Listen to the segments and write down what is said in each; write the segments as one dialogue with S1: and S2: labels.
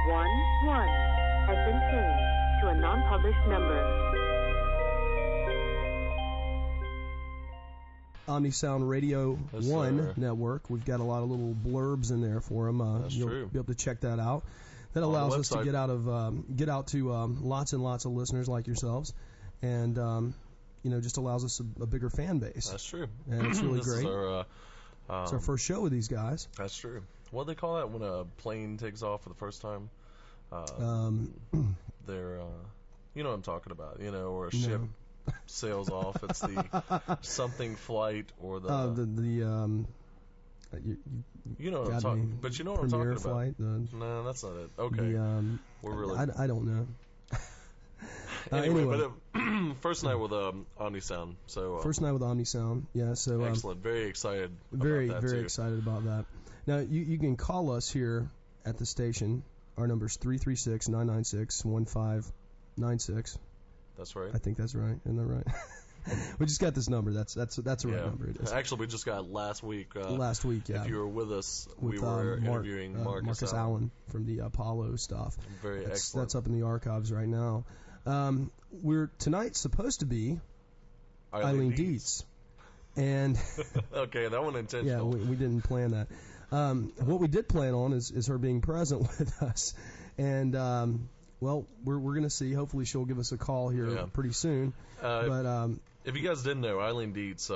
S1: 11 has been changed to a non-published number.
S2: Omnisound Radio 1 network. We've got a lot of little blurbs in there for them. You'll
S3: true.
S2: be able to check that out. That allows us to get out to lots and lots of listeners like yourselves, and just allows us a bigger fan base.
S3: That's true,
S2: and it's really great.
S3: It's
S2: our first show with these guys.
S3: That's true. What do they call that when a plane takes off for the first time? They're you know what I'm talking about, or a ship sails off. It's the something flight or you know what I'm talking, but you know what I'm talking
S2: flight,
S3: about. No, that's not it. Okay, we're really.
S2: I don't know.
S3: Anyway, but first night with Omnisound. So
S2: first night with Omnisound, yeah. So
S3: excellent, very excited.
S2: Very
S3: about that too.
S2: excited about that. Now you can call us here at the station. Our number's 336-996-1596.
S3: That's right.
S2: I think that's right. Isn't that right? We just got this number. That's the right number. It is.
S3: Actually, we just got last week.
S2: Last week, yeah.
S3: If you were with us, we were interviewing
S2: Marcus Allen from the Apollo stuff.
S3: Very excellent.
S2: That's up in the archives right now. We're tonight supposed to be Eileen Dietz. And
S3: okay, that one intentional.
S2: Yeah, we didn't plan that. What we did plan on is her being present with us, and well, we're going to see. Hopefully, she'll give us a call here pretty soon. But
S3: if you guys didn't know, Eileen Dietz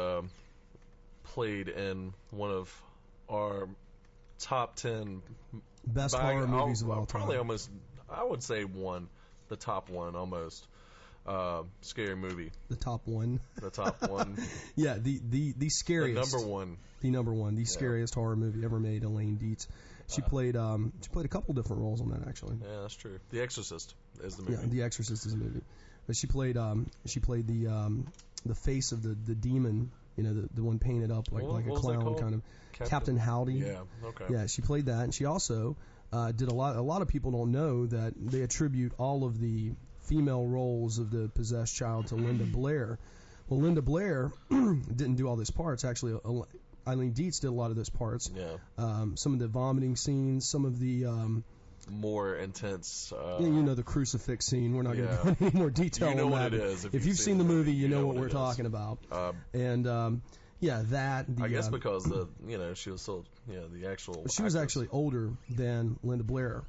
S3: played in one of our top 10
S2: best horror movies of all time.
S3: Probably almost, I would say the top one almost. Scary movie.
S2: The top one.
S3: The top one.
S2: Yeah, the scariest.
S3: The number one.
S2: The number one. The scariest horror movie ever made. Eileen Dietz. She played a couple different roles on that actually.
S3: Yeah, that's true. The Exorcist is the movie.
S2: Yeah, The Exorcist is a movie. But she played the face of the demon. The one painted up like a clown kind of. Captain Howdy.
S3: Yeah. Okay.
S2: Yeah, she played that, and she also did a lot of people don't know that they attribute all of the female roles of the possessed child to Linda Blair. Well, Linda Blair didn't do all those parts. Actually, Eileen Dietz did a lot of those parts.
S3: Yeah.
S2: Some of the vomiting scenes, some of the
S3: more intense.
S2: The crucifix scene. We're not going to go into any more detail on that.
S3: You know what it is.
S2: If you've seen the movie, you know what we're talking about. And yeah, that.
S3: I guess because she was still the actual.
S2: She was actually older than Linda Blair.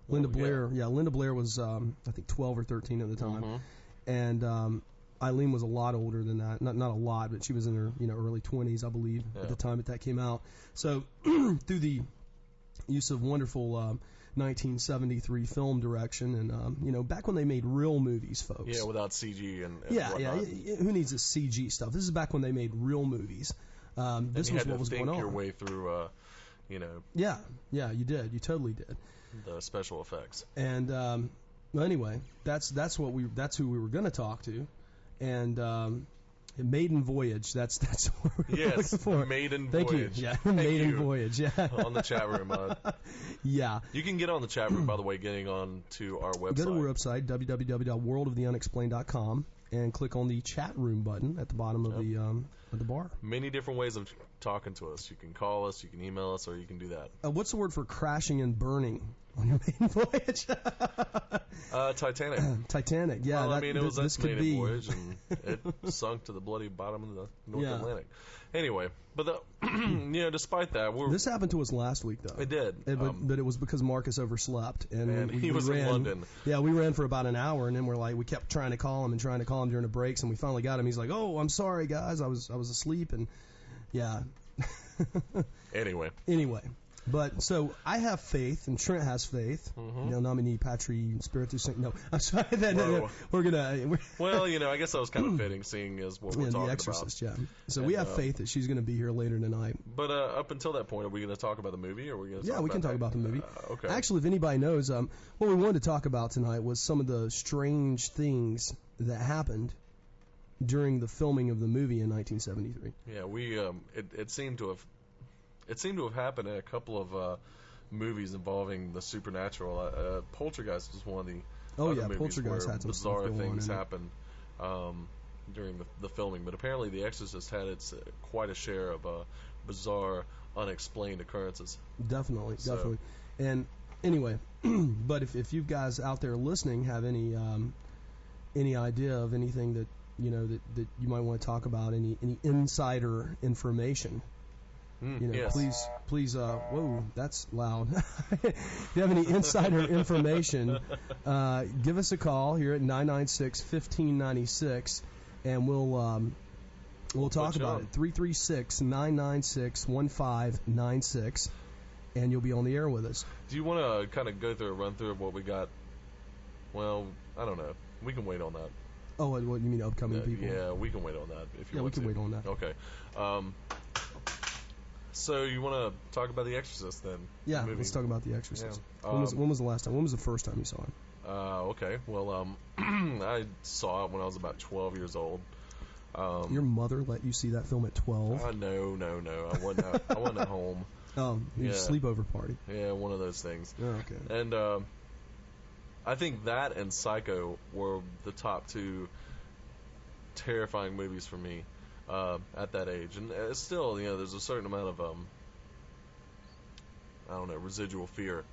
S2: Linda Blair was I think 12 or 13 at the time, and Eileen was a lot older than that. Not a lot, but she was in her early 20s, I believe, at the time that came out. So through the use of wonderful 1973 film direction, and back when they made real movies, folks.
S3: Yeah, without CG and
S2: whatnot. Who needs this CG stuff? This is back when they made real movies. This was what was going on.
S3: You had to think your way through.
S2: Yeah, you did. You totally did.
S3: The special effects. And
S2: well, anyway, that's who we were going to talk to, and Maiden Voyage. That's what we're looking for.
S3: Maiden
S2: Thank
S3: Voyage.
S2: You. Yeah, Maiden Voyage. Yeah.
S3: On the chat room.
S2: Yeah.
S3: You can get on the chat room, by the way, getting on to our website.
S2: Go to our website, www.worldoftheunexplained.com, and click on the chat room button at the bottom of the bar.
S3: Many different ways of talking to us. You can call us, you can email us, or you can do that.
S2: What's the word for crashing and burning on your maiden voyage?
S3: Titanic.
S2: Titanic, yeah.
S3: Well, it was this maiden voyage, and it sunk to the bloody bottom of the North Atlantic. Anyway, but despite that,
S2: this happened to us last week, though.
S3: It did,
S2: but it was because Marcus overslept, and
S3: he was in London.
S2: Yeah, we ran for about an hour, and then we kept trying to call him during the breaks, and we finally got him. He's like, "Oh, I'm sorry, guys, I was asleep," and yeah.
S3: Anyway.
S2: But so I have faith, and Trent has faith. Nomini Patri Spiritus Sancti. No, I'm sorry. We're gonna.
S3: Well, I guess that was kind of fitting, seeing as what we're talking
S2: the Exorcist,
S3: about.
S2: Yeah. So we have faith that she's going to be here later tonight.
S3: But up until that point, are we going to talk about the movie, or are we going to?
S2: Yeah, we can talk about the movie.
S3: Okay.
S2: Actually, if anybody knows, what we wanted to talk about tonight was some of the strange things that happened during the filming of the movie in 1973.
S3: Yeah, it seemed to have happened in a couple of movies involving the supernatural. Poltergeist was one of the movies
S2: Poltergeist
S3: where
S2: had some
S3: bizarre things happened during the filming. But apparently, The Exorcist had quite a share of bizarre, unexplained occurrences.
S2: Definitely. And Anyway, but if you guys out there listening have any idea of anything that that you might want to talk about, any insider information,
S3: yes.
S2: please whoa, that's loud. If you have any insider information, give us a call here at 996-1596, and we'll talk about it. 336-996-1596, and you'll be on the air with us.
S3: Do you want to kind of go through a run through of what we got? Well, I don't know. We can wait on that.
S2: Oh, what you mean upcoming people?
S3: Yeah, we can wait on that if you want to.
S2: Yeah, we can wait on that.
S3: Okay. So you want to talk about The Exorcist then?
S2: Yeah, let's talk about The Exorcist.
S3: Yeah.
S2: When was the last time? When was the first time you saw it?
S3: Okay. Well, I saw it when I was about 12 years old.
S2: Your mother let you see that film at 12?
S3: No. I wasn't at home.
S2: Oh, your sleepover party.
S3: Yeah, one of those things.
S2: Oh, okay.
S3: And I think that and Psycho were the top two terrifying movies for me at that age. And still, there's a certain amount of residual fear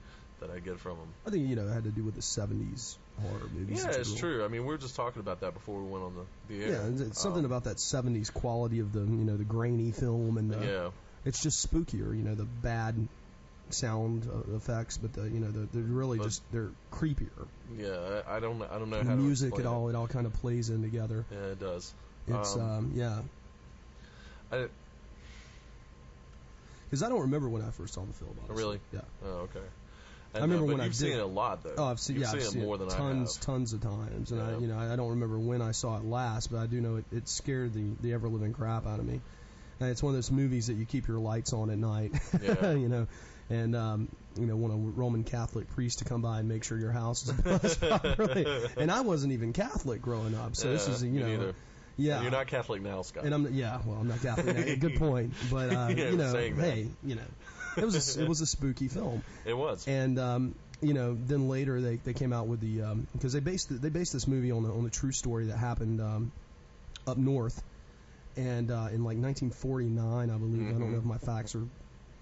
S3: that I get from them. I
S2: think it had to do with the 70s horror movies.
S3: Yeah, it's true. I mean, we were just talking about that before we went on the air.
S2: Yeah, it's something about that 70s quality of the the grainy film, and it's just spookier. The bad sound effects, but they're really they're creepier.
S3: Yeah, I don't know
S2: the
S3: how to
S2: music
S3: explain
S2: it all kind of plays in together.
S3: Yeah, it does.
S2: It's because I don't remember when I first saw the film. Honestly.
S3: Really?
S2: Yeah.
S3: Oh, okay. And,
S2: I remember
S3: but
S2: when
S3: you've seen it a lot, though.
S2: Oh, I've seen
S3: it more than
S2: tons of times, and I don't remember when I saw it last, but I do know it scared the ever living crap out of me. And it's one of those movies that you keep your lights on at night,
S3: yeah.
S2: And want a Roman Catholic priest to come by and make sure your house is buzzed properly. And I wasn't even Catholic growing up, so this is
S3: neither.
S2: Yeah,
S3: you're not Catholic now, Scott.
S2: And I'm not Catholic now. Good point, but hey, it was a spooky film.
S3: It was.
S2: And then later they came out with the because they based this movie on the true story that happened up north, and in like 1949, I believe. Mm-hmm. I don't know if my facts are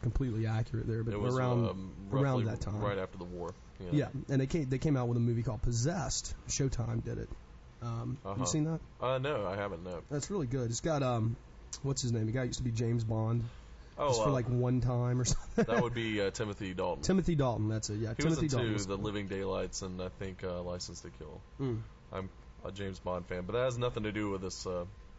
S2: completely accurate there, but
S3: it was,
S2: around that time,
S3: right after the war.
S2: Yeah, and they came out with a movie called Possessed. Showtime did it. Have you seen that?
S3: No, I haven't. No.
S2: That's really good. It's got what's his name? The guy who used to be James Bond.
S3: Oh,
S2: just for like one time or something.
S3: That would be Timothy Dalton.
S2: Timothy Dalton, that's it. Yeah,
S3: he
S2: Timothy
S3: was into
S2: Dalton.
S3: The Living Daylights and I think License to Kill.
S2: Mm.
S3: I'm a James Bond fan, but that has nothing to do with this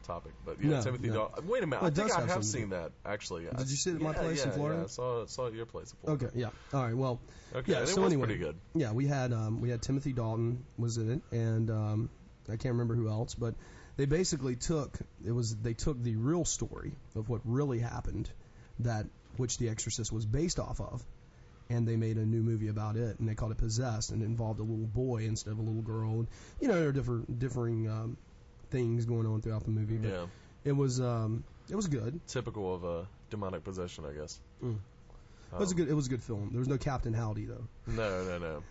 S3: topic. But yeah,
S2: no,
S3: Timothy Dalton. Wait a minute,
S2: well,
S3: I think I have seen that actually.
S2: Did you see it at my place in Florida?
S3: Yeah, I saw it at your place in Florida.
S2: Okay, yeah. All right, well,
S3: okay,
S2: yeah.
S3: it
S2: So
S3: was
S2: anyway,
S3: pretty good.
S2: Yeah, we had Timothy Dalton was in it, and I can't remember who else, but they basically took the real story of what really happened, which The Exorcist was based off of, and they made a new movie about it, and they called it Possessed, and it involved a little boy instead of a little girl. And, there are differing things going on throughout the movie, but
S3: yeah.
S2: it was good.
S3: Typical of demonic possession, I guess.
S2: Mm. It was a good film. There was no Captain Howdy though.
S3: No.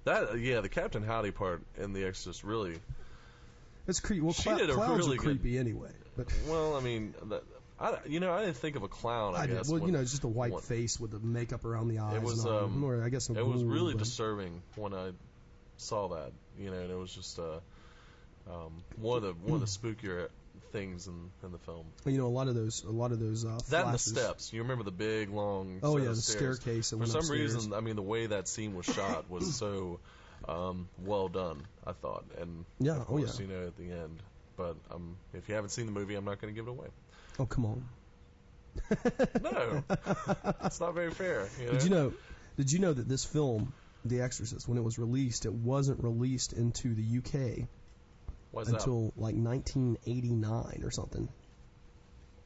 S3: The Captain Howdy part in The Exorcist really.
S2: It's creepy. Well,
S3: she did a
S2: clowns
S3: really
S2: are creepy anyway. But
S3: well, I mean, I didn't think of a clown. I guess.
S2: Well, it's just a white face with the makeup around the eyes.
S3: It was.
S2: Or I guess it
S3: was really disturbing when I saw that. And it was just one of the spookier things in the film.
S2: A lot of those.
S3: That and the steps. You remember the big long.
S2: Oh yeah, the
S3: stairs.
S2: staircase.
S3: For some reason, I mean, the way that scene was shot was so well done. I thought, and
S2: yeah,
S3: of course, at the end. But if you haven't seen the movie, I'm not going to give it away.
S2: Oh, come on.
S3: No, it's not very fair.
S2: Did you know that this film, The Exorcist, when it was released, it wasn't released into the UK until like 1989 or something.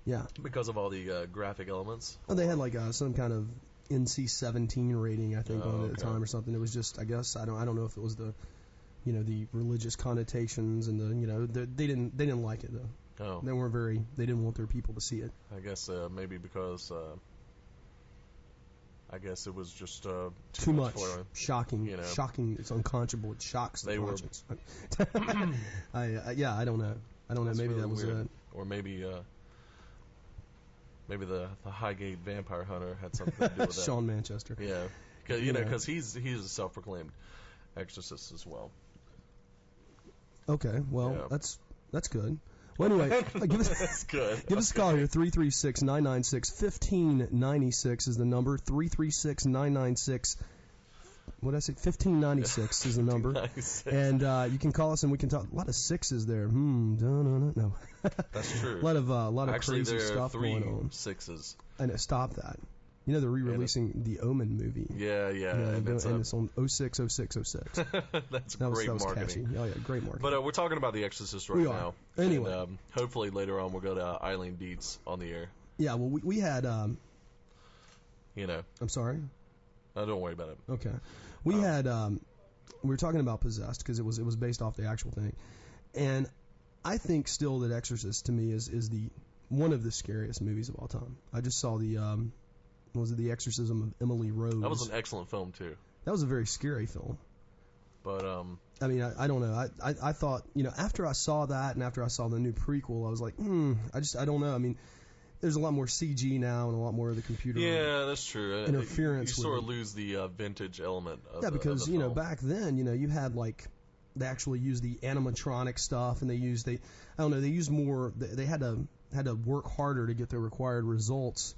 S2: Yeah.
S3: Because of all the graphic elements?
S2: Well, they had like some kind of NC-17 rating, I think, on it at the time or something. It was just, I guess, I don't know if it was the, the religious connotations and they didn't like it though.
S3: Oh.
S2: They didn't want their people to see it.
S3: I guess maybe because I guess it was just
S2: too much shocking. Shocking. It's unconscionable. It shocks the conscience. I don't know. Maybe
S3: really
S2: that was
S3: weird.
S2: it.
S3: Or maybe the Highgate vampire hunter had something to do with that.
S2: Sean Manchester.
S3: Yeah. because he's a self-proclaimed exorcist as well.
S2: Okay, well, that's good. Well, anyway,
S3: That's good.
S2: Give us a call here. 336-996-1596 is the number. 336-996. What did I say? 1596 is the number.
S3: 1596.
S2: And you can call us and we can talk. A lot of sixes there. No.
S3: That's true.
S2: A lot of
S3: Actually,
S2: crazy
S3: there
S2: stuff
S3: are 3
S2: going on.
S3: sixes.
S2: I know. Stop that. You know they're re-releasing the Omen movie.
S3: Yeah.
S2: And it's on 060606.
S3: That's
S2: that
S3: great
S2: was
S3: marketing.
S2: Catchy. Oh yeah, great marketing.
S3: But we're talking about The Exorcist right now.
S2: Anyway.
S3: And, hopefully later on we'll go to Eileen Dietz on the air.
S2: Yeah, well, we had... I'm sorry?
S3: No, don't worry about it.
S2: Okay. We had... we were talking about Possessed because it was based off the actual thing. And I think still that Exorcist, to me, is the one of the scariest movies of all time. I just saw the... was it The Exorcism of Emily Rose?
S3: That was an excellent film, too.
S2: That was a very scary film.
S3: But,
S2: I mean, I don't know. I thought, after I saw that and after I saw the new prequel, I was like, I don't know. I mean, there's a lot more CG now and a lot more of the computer
S3: that's true.
S2: interference.
S3: You sort of lose the vintage element of
S2: because,
S3: the film.
S2: back then, you had, like, they actually used the animatronic stuff and they used more, they had to work harder to get the required results.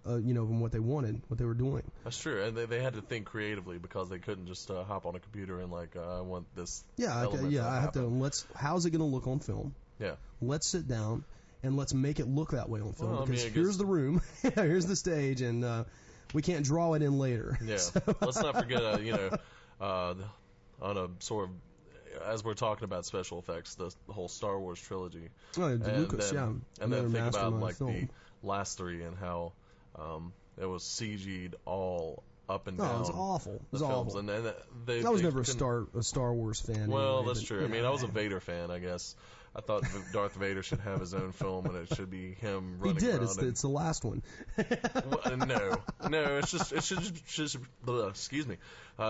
S2: From what they wanted, what they were doing.
S3: That's true, and they had to think creatively because they couldn't just hop on a computer and I want this.
S2: I have to. How's it going to look on film?
S3: Yeah.
S2: Let's sit down and let's make it look that way on film because
S3: I
S2: here's the room, here's the stage, and we can't draw it in later.
S3: Yeah.
S2: So.
S3: Let's not forget, on a sort of. As we're talking about special effects, the whole Star Wars trilogy.
S2: Oh, Lucas,
S3: and then think about like
S2: film.
S3: the last 3 and how it was CG'd all up and down.
S2: Oh, it was awful. It was awful.
S3: And
S2: I was never a Star Wars fan.
S3: Well,
S2: anyway,
S3: that's true. I mean, I was a Vader fan, I guess. I thought Darth Vader should have his own film, and it should be him running around.
S2: He did. It's the last one.
S3: No. It should just excuse me.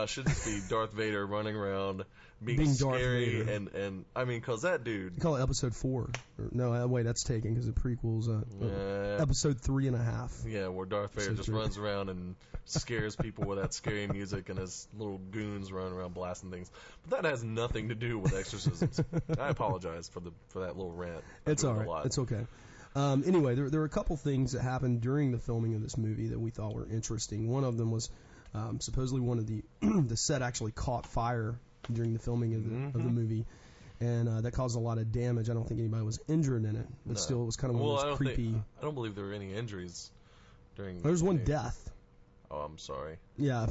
S3: Should just be Darth Vader running around being scary, and I mean, cause that dude.
S2: You call it Episode 4? No, wait, that's taken because the prequel's Episode 3.5.
S3: Yeah, where Darth Vader just runs around and scares people with that scary music, and his little goons running around blasting things. But that has nothing to do with exorcisms. I apologize for that little rant.
S2: It's all right. It's okay. Anyway, there were a couple things that happened during the filming of this movie that we thought were interesting. One of them was supposedly one of the set actually caught fire during the filming of the movie, and that caused a lot of damage. I don't think anybody was injured in it, but still, it was kind of one of those creepy.
S3: I don't believe there were any injuries during.
S2: There was one death.
S3: Oh, I'm sorry.
S2: Yeah.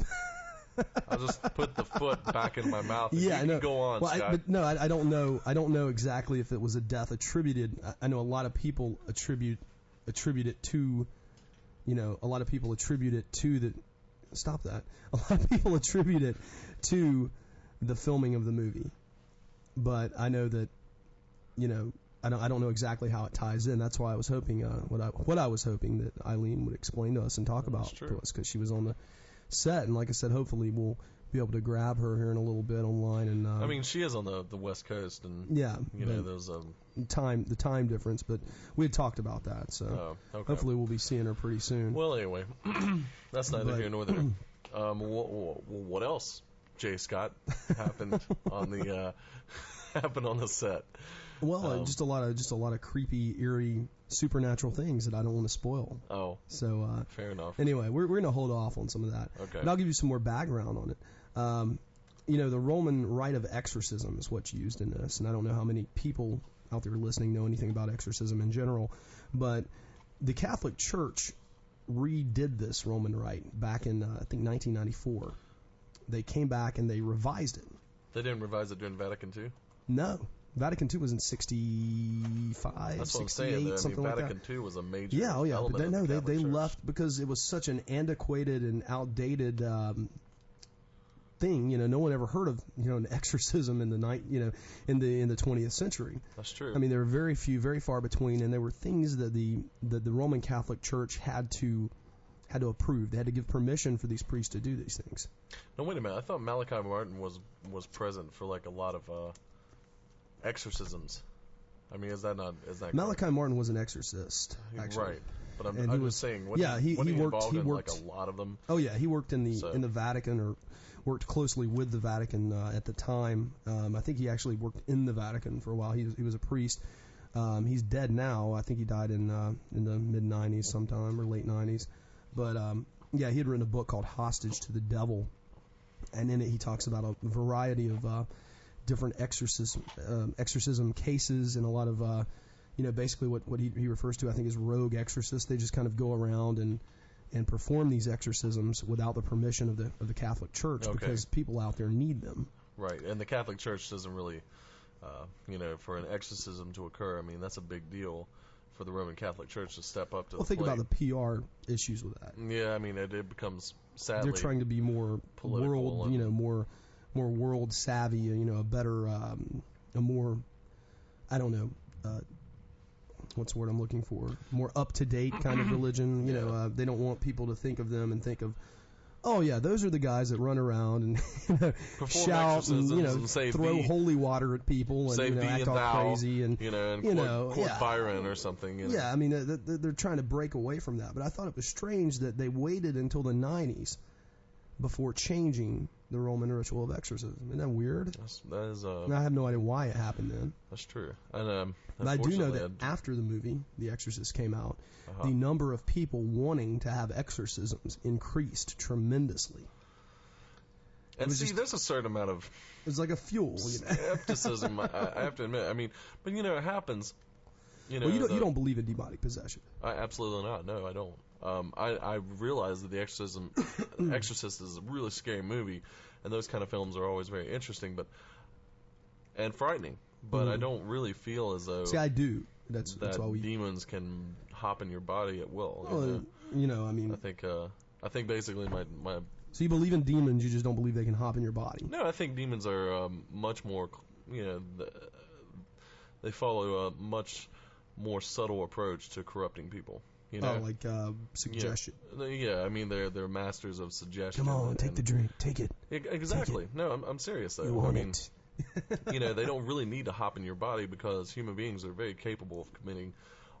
S3: I'll just put the foot back in my mouth.
S2: Yeah, no.
S3: Go on, Scott.
S2: But no, I don't know. I don't know exactly if it was a death attributed. I know a lot of people attribute it to, a lot of people attribute it to the. Stop that. A lot of people attribute it to the filming of the movie, but I know that, I don't know exactly how it ties in. That's why I was hoping what I was hoping that Eileen would explain to us and talk about to us, because she was on the set, and like I said, hopefully we'll be able to grab her here in a little bit online. And
S3: I mean, she is on the West Coast, and there's
S2: the time difference, but we had talked about that, so hopefully we'll be seeing her pretty soon.
S3: Well, anyway, that's neither here nor there. What else, J. Scott, happened on the set?
S2: Well, just a lot of creepy, eerie, supernatural things that I don't want to spoil.
S3: Oh,
S2: so
S3: fair enough.
S2: Anyway, we're going to hold off on some of that.
S3: Okay.
S2: But I'll give you some more background on it. The Roman rite of exorcism is what's used in this, and I don't know how many people out there listening know anything about exorcism in general, but the Catholic Church redid this Roman rite back in, I think, 1994. They came back and they revised it.
S3: They didn't revise it during Vatican II?
S2: No. Vatican II was in 65,
S3: That's
S2: 68, something like that.
S3: Vatican II was a major
S2: element but they left because it was such an antiquated and outdated thing. No one ever heard of an exorcism in the in the 20th century.
S3: That's true.
S2: I mean, there were very few, very far between, and there were things that the Roman Catholic Church had to approve. They had to give permission for these priests to do these things.
S3: No, wait a minute. I thought Malachi Martin was present for like a lot of exorcisms. I mean, is that
S2: Malachi Martin was an exorcist, actually.
S3: Right. But I'm just saying, he involved in like a lot of them.
S2: Oh yeah, he worked in the Vatican, or worked closely with the Vatican at the time. I think he actually worked in the Vatican for a while. He was a priest. He's dead now. I think he died in the mid 90s sometime, or late 90s. But he had written a book called Hostage to the Devil, and in it he talks about a variety of different exorcism cases, and a lot of basically what he refers to, I think, as rogue exorcists. They just kind of go around and perform these exorcisms without the permission of the Catholic Church, because people out there need them.
S3: Right, and the Catholic Church doesn't really, for an exorcism to occur, I mean, that's a big deal for the Roman Catholic Church to step up to the plate.
S2: Well, think about the PR issues with that.
S3: Yeah, I mean, it becomes, sadly,
S2: they're trying to be more world, more world savvy, a better, a more, I don't know, what's the word I'm looking for? More up-to-date kind of religion. They don't want people to think of them and think of, oh yeah, those are the guys that run around and shout and throw holy water at people and act all crazy and
S3: quote Byron or something.
S2: Yeah, I mean they're trying to break away from that. But I thought it was strange that they waited until the 90s before changing the Roman ritual of exorcism. Isn't that weird?
S3: That is.
S2: I have no idea why it happened then.
S3: That's true. And
S2: but I do know that after the movie, The Exorcist, came out, the number of people wanting to have exorcisms increased tremendously.
S3: And there's a certain amount of...
S2: It's like a fuel.
S3: Skepticism, I have to admit. I mean, but it happens. You
S2: don't believe in demonic possession.
S3: Absolutely not. No, I don't. I realize that The Exorcist is a really scary movie, and those kind of films are always very interesting, and frightening. But I don't really feel as though...
S2: See, I do. That's why
S3: demons can hop in your body at will.
S2: I mean...
S3: I think basically my...
S2: So you believe in demons, you just don't believe they can hop in your body?
S3: No, I think demons are much more... they follow a much more subtle approach to corrupting people.
S2: Like suggestion.
S3: Yeah, I mean they're masters of suggestion.
S2: Come on, take the drink, take it.
S3: Exactly.
S2: Take it.
S3: No, I'm serious though.
S2: You want it.
S3: They don't really need to hop in your body, because human beings are very capable of committing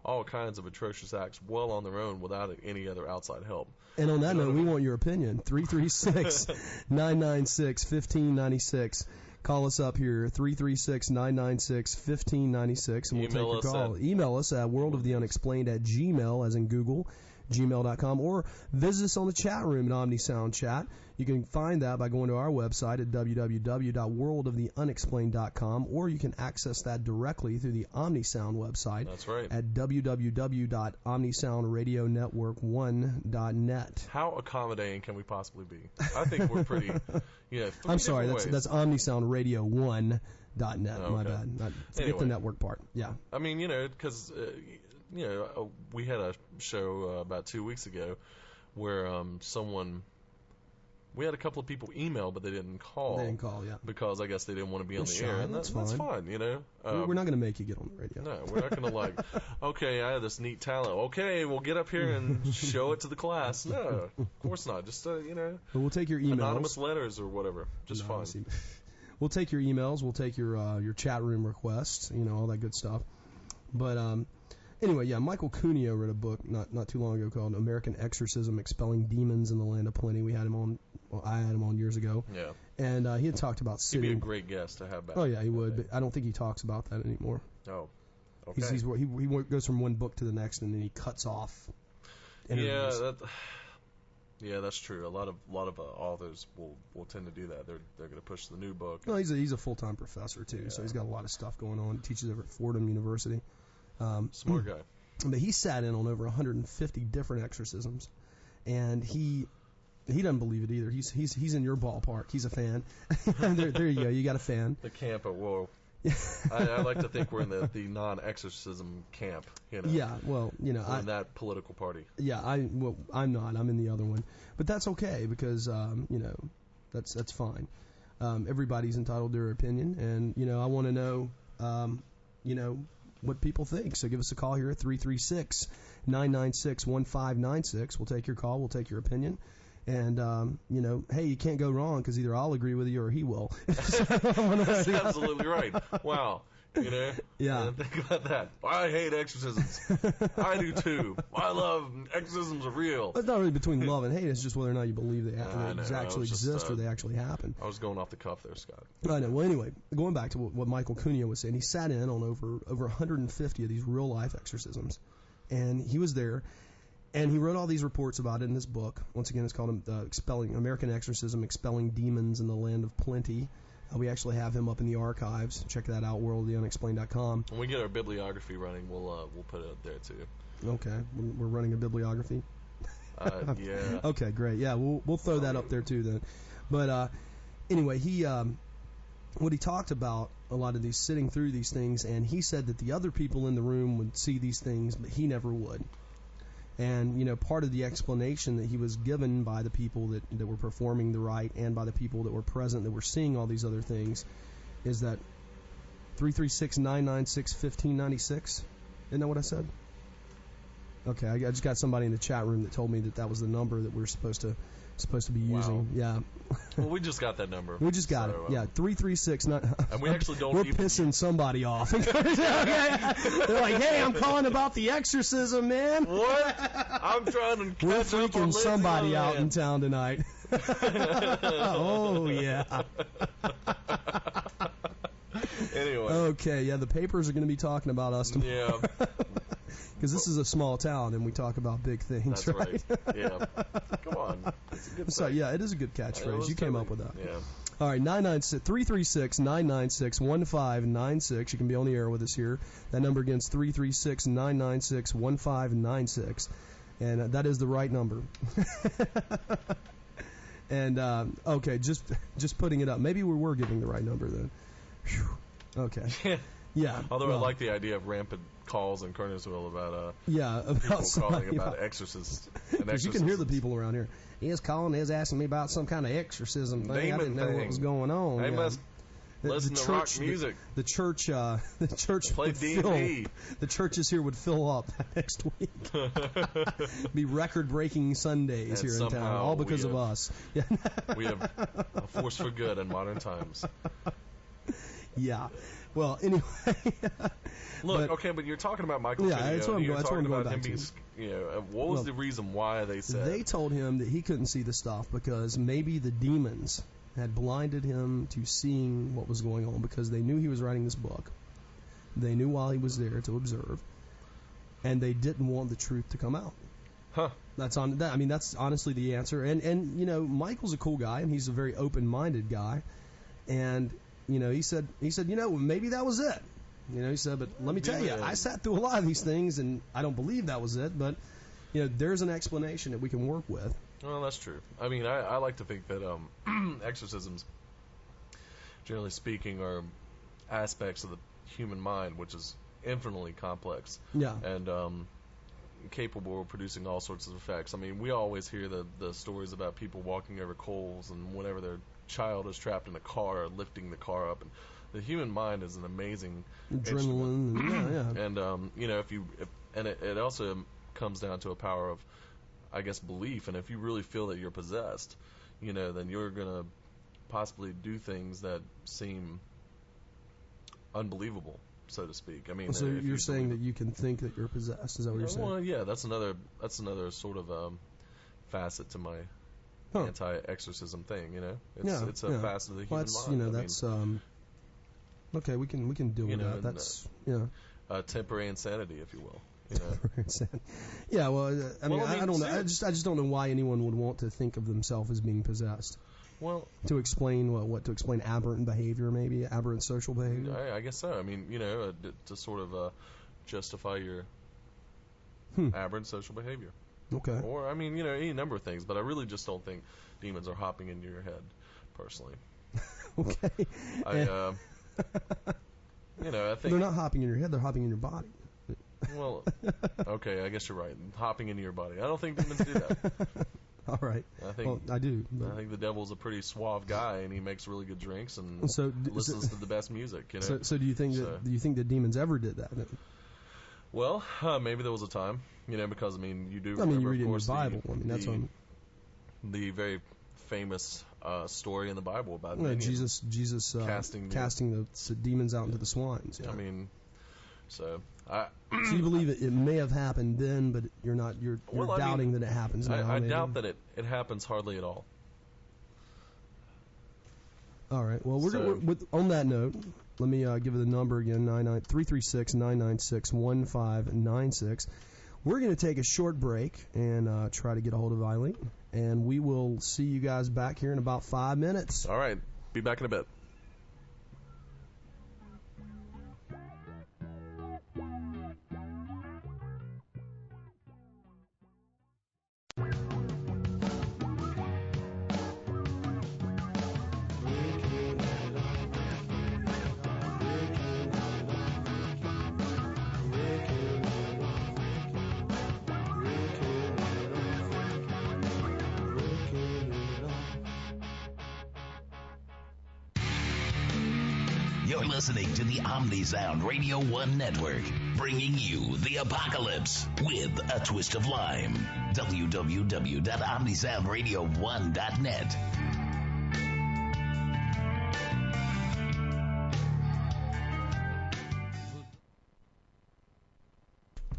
S3: all kinds of atrocious acts well on their own without any other outside help.
S2: And on that note, we want your opinion. 336-996-1596. Call us up here, 336-996-1596, and we'll take your call. Email us at worldoftheunexplained@gmail, as in Google, gmail.com, or visit us on the chat room at OmniSound Chat. You can find that by going to our website at www.worldoftheunexplained.com, or you can access that directly through the OmniSound website.
S3: That's right.
S2: At www.omnisoundradionetwork1.net.
S3: How accommodating can we possibly be? I think we're pretty...
S2: I'm sorry, that's omnisoundradio1.net. Okay. My bad. Forget the network part. Yeah.
S3: I mean, because we had a show about 2 weeks ago where we had a couple of people email, but they didn't call.
S2: They didn't call, yeah.
S3: Because I guess they didn't want to be on the air. And that's fine.
S2: We're not going to make you get on the radio.
S3: No, we're not going to okay, I have this neat talent. Okay, we'll get up here and show it to the class. No, of course not. Just,
S2: But we'll take your emails.
S3: Anonymous letters or whatever. Just fine.
S2: We'll take your emails. We'll take your chat room requests, all that good stuff. But anyway, yeah, Michael Cuneo wrote a book not too long ago called American Exorcism: Expelling Demons in the Land of Plenty. I had him on years ago.
S3: Yeah.
S2: And he had talked about sitting.
S3: He'd be a great guest to have back.
S2: Oh, yeah, he would, but I don't think he talks about that anymore.
S3: Oh, okay.
S2: He goes from one book to the next, and then he cuts off interviews.
S3: Yeah, that's true. A lot of authors will tend to do that. They're going to push the new book.
S2: Well, he's a full-time professor, too, so he's got a lot of stuff going on. He teaches over at Fordham University.
S3: Smart guy.
S2: But he sat in on over 150 different exorcisms, and he doesn't believe it either. He's in your ballpark. He's a fan. there you go. You got a fan.
S3: The camp at Whoa. I like to think we're in the non-exorcism camp.
S2: Yeah, well,
S3: we're in that political party.
S2: Yeah, I'm not. I'm in the other one, but that's okay because that's fine. Everybody's entitled to their opinion, and I want to know what people think. So give us a call here at 336-996-1596. We'll take your call. We'll take your opinion. And, hey, you can't go wrong because either I'll agree with you or he will.
S3: That's absolutely right. Wow. You know?
S2: Yeah.
S3: And think about that. I hate exorcisms. I do too. I love exorcisms are real.
S2: It's not really between love and hate. It's just whether or not you believe they
S3: I know,
S2: actually
S3: just,
S2: exist or they actually happen.
S3: I was going off the cuff there, Scott.
S2: I know. Well, anyway, going back to what Michael Cunha was saying, he sat in on over 150 of these real life exorcisms, and he was there, and he wrote all these reports about it in this book. Once again, it's called American Exorcism: Expelling Demons in the Land of Plenty. We actually have him up in the archives. Check that out, worldoftheunexplained.com.
S3: When we get our bibliography running, we'll put it up there too.
S2: Okay, we're running a bibliography.
S3: Yeah.
S2: Okay, great. Yeah, we'll throw that up there too then. But anyway, he what he talked about a lot of these sitting through these things, and he said that the other people in the room would see these things, but he never would. And, you know, part of the explanation that he was given by the people that were performing the rite and by the people that were present that were seeing all these other things is that 336-996-1596. Isn't that what I said? Okay, I just got somebody in the chat room that told me that was the number that we're supposed to be using.
S3: Wow.
S2: Yeah.
S3: Well, we just got that number.
S2: We just got it. Yeah, 336.
S3: And we actually don't.
S2: We're pissing somebody off. They're like, "Hey, I'm calling about the exorcism, man."
S3: What? I'm trying to catch
S2: We're
S3: up
S2: freaking
S3: on
S2: somebody out in town tonight. Oh yeah.
S3: Anyway.
S2: Okay, yeah, the papers are going to be talking about us tomorrow.
S3: Yeah.
S2: Because this is a small town and we talk about big things,
S3: That's right. Yeah. Come on. It's a good
S2: So
S3: thing.
S2: yeah, it is a good catchphrase. You came up with that.
S3: Yeah.
S2: All right, 336-996-1596. You can be on the air with us here. That number again is 336-996-1596. And that is the right number. And, okay, just putting it up. Maybe we were giving the right number then. Whew. Okay. Yeah.
S3: Although I like the idea of rampant calls in Kernersville about
S2: about
S3: people calling about exorcists.
S2: Because you can hear the people around here. He is calling, is asking me about some kind of exorcism thing. I didn't know what was going on.
S3: They must listen to rock music.
S2: The church
S3: play D&D.
S2: The churches here would fill up next week. Be record-breaking Sundays
S3: And
S2: here in town, all because of us. Yeah.
S3: We have a force for good in modern times.
S2: Yeah. Well, anyway.
S3: Look, but you're talking about Michael.
S2: Yeah, that's what I'm going
S3: about
S2: back
S3: him
S2: to.
S3: being, what was the reason why they said?
S2: They told him that he couldn't see the stuff because maybe the demons had blinded him to seeing what was going on because they knew he was writing this book. They knew while he was there to observe, and they didn't want the truth to come out.
S3: Huh.
S2: That's honestly the answer. And you know, Michael's a cool guy and he's a very open-minded guy, and you know, he said, you know, maybe that was it. You know, he said, but let me tell you, I sat through a lot of these things, and I don't believe that was it. But, you know, there's an explanation that we can work with.
S3: Well, that's true. I mean, I like to think that exorcisms, generally speaking, are aspects of the human mind, which is infinitely complex.
S2: Yeah.
S3: And capable of producing all sorts of effects. I mean, we always hear the stories about people walking over coals and whenever their child is trapped in a car, lifting the car up, and the human mind is an amazing
S2: adrenaline. Yeah.
S3: And you know, it also comes down to a power of, I guess, belief. And if you really feel that you're possessed, you know, then you're gonna possibly do things that seem unbelievable, so to speak. I mean,
S2: so you're saying that you can think that you're possessed? Is that what you're saying?
S3: Well, yeah, that's another sort of facet to my anti-exorcism thing. You know, it's a facet of the human mind.
S2: You know, that's okay. We can deal with that. That's
S3: temporary insanity, if you will. You know?
S2: Yeah. Well, I don't know. I just don't know why anyone would want to think of themselves as being possessed.
S3: Well,
S2: to explain what? To explain aberrant behavior, maybe aberrant social behavior.
S3: I guess so. I mean, you know, to sort of justify your aberrant social behavior.
S2: Okay.
S3: Or, I mean, you know, any number of things, but I really just don't think demons are hopping into your head, personally.
S2: Okay.
S3: You know, I think
S2: they're not hopping in your head; they're hopping in your body.
S3: Well, okay, I guess you're right. Hopping into your body. I don't think demons do that.
S2: All right. I do.
S3: I think the devil's a pretty suave guy, and he makes really good drinks and listens to the best music. You know.
S2: So do you think that demons ever did that?
S3: Well, maybe there was a time, you know, because I mean, you do.
S2: I mean, you read it in the Bible. I mean, that's
S3: the very famous story in the Bible about
S2: Jesus casting the demons out into the swines. Yeah.
S3: I mean, so
S2: you believe it may have happened then, but you're doubting that it happens now.
S3: I doubt that it happens hardly at all.
S2: All right. Well, on that note, let me give you the number again: 336-996-1596. We're going to take a short break and try to get a hold of Eileen, and we will see you guys back here in about 5 minutes.
S3: All right. Be back in a bit.
S4: You're listening to the OmniSound Radio 1 network, bringing you the apocalypse with a twist of lime. www.omnisoundradio1.net.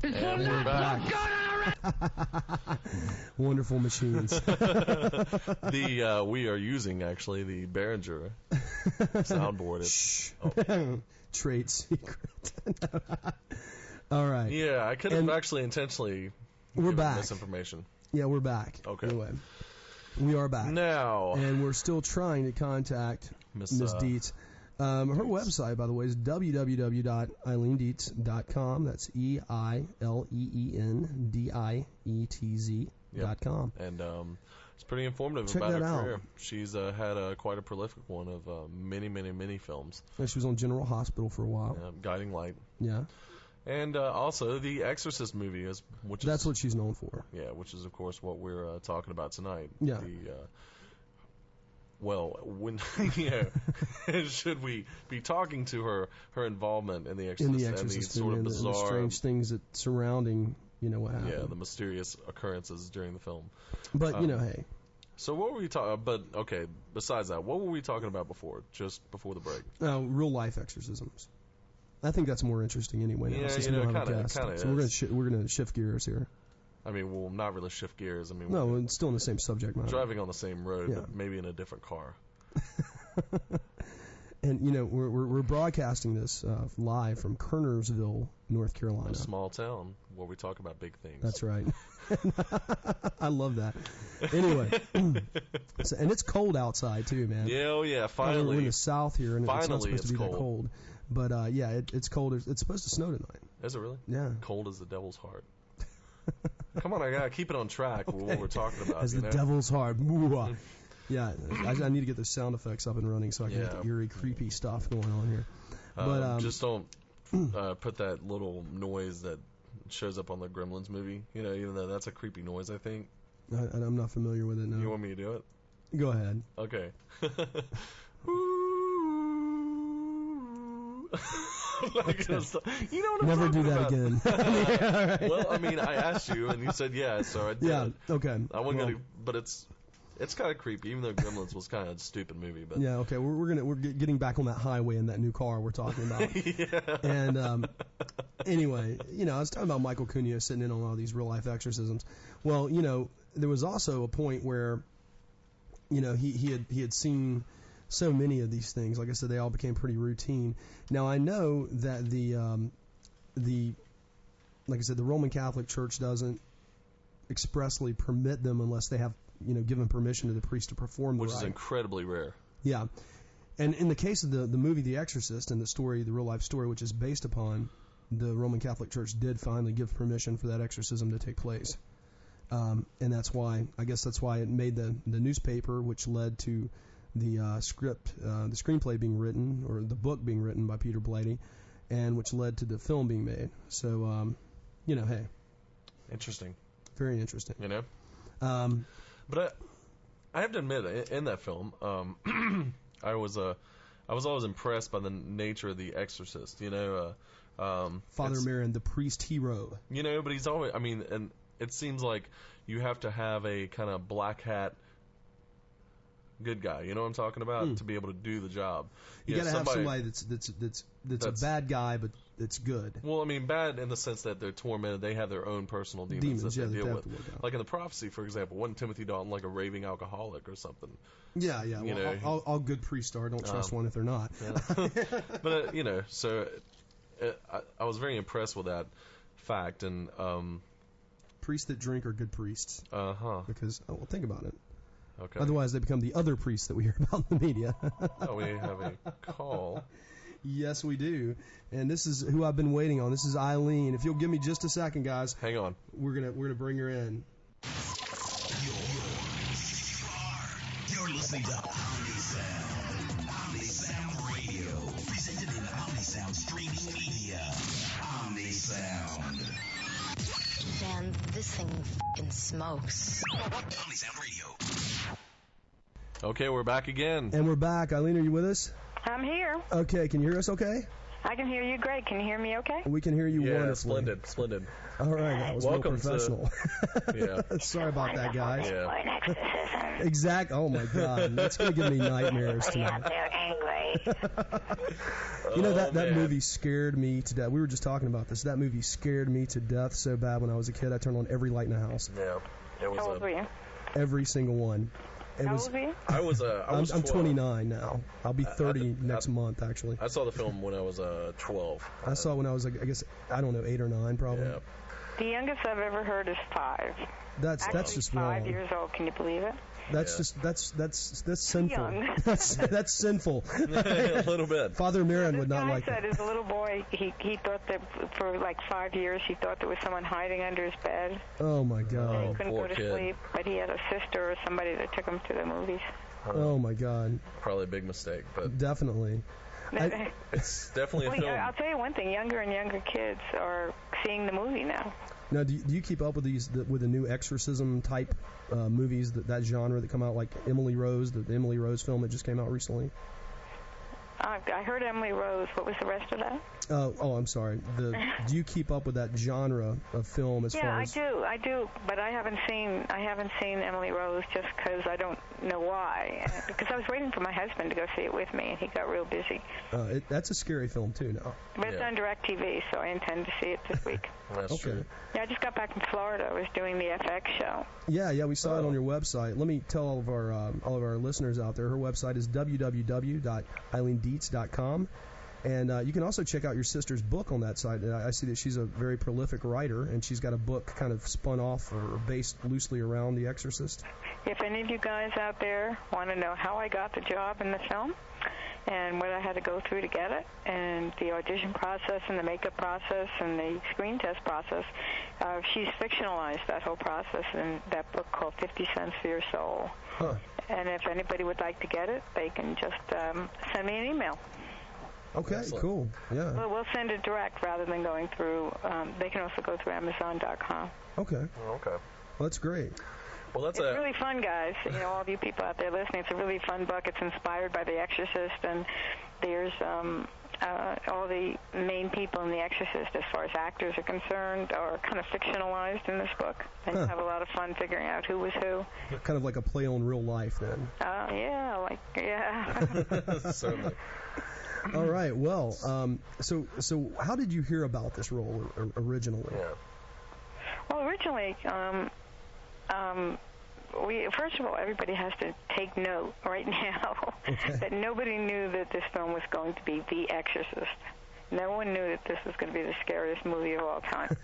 S3: And we're back.
S2: Wonderful machines.
S3: We are using actually the Behringer soundboard.
S2: Trade secret. All right.
S3: Yeah, I could have actually intentionally given misinformation.
S2: Yeah, we're back.
S3: Okay.
S2: Anyway, we are back
S3: now,
S2: and we're still trying to contact Miss Dietz. Her website, by the way, is www.eileendietz.com. That's EILEENDIETZ.com.
S3: And it's pretty informative
S2: Check
S3: about
S2: that
S3: her
S2: out.
S3: career. She's had quite a prolific one of many films.
S2: Yeah, she was on General Hospital for a while.
S3: Guiding Light.
S2: Yeah.
S3: And also the Exorcist movie,
S2: that's what she's known for.
S3: Yeah, which is, of course, what we're talking about tonight.
S2: Yeah.
S3: Should we be talking to her involvement in the Exorcist,
S2: and the
S3: sort of bizarre,
S2: and the strange things that surrounding, what happened.
S3: Yeah, the mysterious occurrences during the film.
S2: But hey.
S3: So what were we talking? But okay, besides that, what were we talking about before? Just before the break?
S2: Real life exorcisms. I think that's more interesting anyway.
S3: Yeah,
S2: kind of. So we're gonna shift gears here.
S3: I mean, we'll not really shift gears. I mean,
S2: no, it's still in the same subject matter.
S3: Driving on the same road, but maybe in a different car.
S2: And we're broadcasting this live from Kernersville, North Carolina.
S3: A small town where we talk about big things.
S2: That's right. I love that. Anyway, and it's cold outside too, man.
S3: Yeah, oh yeah. Finally,
S2: we're in the south here, and it's not supposed to be that cold. But it's cold. It's supposed to snow tonight.
S3: Is it really?
S2: Yeah.
S3: Cold as the devil's heart. Come on, I gotta keep it on track with what we're talking about.
S2: As the devil's heart. Yeah, I need to get the sound effects up and running so I can get the eerie, creepy stuff going on here. But
S3: just don't put that little noise that shows up on the Gremlins movie. Even though that's a creepy noise, I think.
S2: I'm not familiar with it now.
S3: You want me to do it?
S2: Go ahead.
S3: Okay. You know what I'm
S2: Never do that
S3: about.
S2: Again.
S3: Right. Well, I mean, I asked you, and you said yes, so I did.
S2: Yeah, okay.
S3: I wasn't gonna, but it's kind of creepy, even though Gremlins was kind of a stupid movie. But
S2: yeah, okay, we're getting back on that highway in that new car we're talking about.
S3: Yeah.
S2: And anyway, I was talking about Michael Cunha sitting in on all these real life exorcisms. Well, there was also a point where, he had seen so many of these things. Like I said, they all became pretty routine. Now I know that like I said, the Roman Catholic Church doesn't expressly permit them unless they have given permission to the priest to perform the rite.
S3: Which is incredibly rare.
S2: Yeah, and in the case of the movie The Exorcist and the real life story, which is based upon, the Roman Catholic Church did finally give permission for that exorcism to take place, and that's why it made the newspaper, which led to the the screenplay being written, or the book being written by Peter Blatty, and which led to the film being made. So, hey.
S3: Interesting.
S2: Very interesting.
S3: But I have to admit, in that film, I was always impressed by the nature of the Exorcist.
S2: Father Merrin, the priest hero.
S3: But he's always. I mean, and it seems like you have to have a kind of black hat good guy. You know what I'm talking about? To be able to do the job.
S2: You got to have somebody that's a bad guy, but it's good.
S3: Well, I mean, bad in the sense that they're tormented. They have their own personal demons that they deal with. Like in the prophecy, for example, wasn't Timothy Dalton like a raving alcoholic or something?
S2: Yeah. You know, all good priests are. Don't trust one if they're not.
S3: Yeah. But you know, so I was very impressed with that fact. And
S2: priests that drink are good priests. Because think about it.
S3: Okay.
S2: Otherwise, they become the other priests that we hear about in the media.
S3: Oh, we have a call.
S2: Yes, we do. And this is who I've been waiting on. This is Eileen. If you'll give me just a second, guys.
S3: Hang on.
S2: We're gonna bring her in.
S4: You're listening to OmniSound. OmniSound Radio. Presented in OmniSound streaming media. OmniSound.
S5: Man, this thing f***ing smokes.
S4: OmniSound Radio.
S3: Okay, we're back again.
S2: And we're back. Eileen, are you with us?
S6: I'm here.
S2: Okay, can you hear us okay?
S6: I can hear you great. Can you hear me okay?
S2: We can hear you wonderfully.
S3: Splendid.
S2: All right, that was
S3: Welcome
S2: real professional.
S3: Yeah.
S2: Sorry about that, guys.
S3: Yeah.
S6: Exorcism.
S2: Exact. Oh, my God. That's going to give me nightmares tonight.
S6: They're angry.
S2: You know, that movie scared me to death. We were just talking about this. That movie scared me to death so bad when I was a kid. I turned on every light in the house.
S3: Yeah. It was
S6: How old were you?
S2: Every single one.
S6: How old were you?
S3: I was
S2: I'm 29 now. I'll be 30 next month, actually.
S3: I saw the film when I was 12.
S2: I saw it when I was, I guess, I don't know, 8 or 9 probably.
S3: Yeah.
S6: The youngest I've ever heard is 5.
S2: That's just
S6: 5
S2: wrong.
S6: years old. Can you believe it?
S2: That's sinful.
S6: Young.
S2: That's sinful.
S3: A little bit.
S2: Father Mirren would not like
S6: that.
S2: that.
S6: As a little boy, he thought that for like 5 years he thought there was someone hiding under his bed.
S2: Oh my God.
S6: He couldn't
S3: poor
S6: go to
S3: kid.
S6: sleep, but he had a sister or somebody that took him to the movies.
S2: Oh my God.
S3: Probably a big mistake, but
S2: Definitely.
S3: it's definitely a
S6: Well,
S3: film.
S6: I'll tell you one thing: younger and younger kids are seeing the movie now.
S2: Now, do you keep up with with the new Exorcism type movies, that genre that come out, like Emily Rose, the Emily Rose film that just came out recently?
S6: I heard Emily Rose. What was the rest of that?
S2: Oh, I'm sorry. Do you keep up with that genre of film as far as?
S6: Yeah, I do, but I haven't seen Emily Rose just because I don't know why. Because I was waiting for my husband to go see it with me, and he got real busy.
S2: That's a scary film too now.
S6: But it's on DirecTV, so I intend to see it this week.
S3: That's true.
S6: Yeah, I just got back from Florida. I was doing the FX show.
S2: Yeah, we saw it on your website. Let me tell all of our listeners out there. Her website is www.eileendietz.com. And you can also check out your sister's book on that site. I see that she's a very prolific writer, and she's got a book kind of spun off or based loosely around The Exorcist.
S6: If any of you guys out there want to know how I got the job in the film and what I had to go through to get it, and the audition process and the makeup process and the screen test process, she's fictionalized that whole process in that book called 50 Cents for Your Soul.
S2: Huh.
S6: And if anybody would like to get it, they can just send me an email.
S2: Okay, excellent. Cool. Yeah.
S6: Well, we'll send it direct rather than going through. They can also go through Amazon.com.
S2: Okay.
S3: Okay.
S2: Well, that's great.
S3: Well, it's
S6: really fun, guys. You know, all of you people out there listening, it's a really fun book. It's inspired by The Exorcist, and there's all the main people in The Exorcist, as far as actors are concerned, are kind of fictionalized in this book, and you have a lot of fun figuring out who was who.
S2: Kind of like a play on real life, then.
S6: Yeah.
S3: certainly.
S2: All right. Well, so how did you hear about this role originally?
S3: Yeah.
S6: Well, originally, first of all, everybody has to take note right now that nobody knew that this film was going to be The Exorcist. No one knew that this was going to be the scariest movie of all time.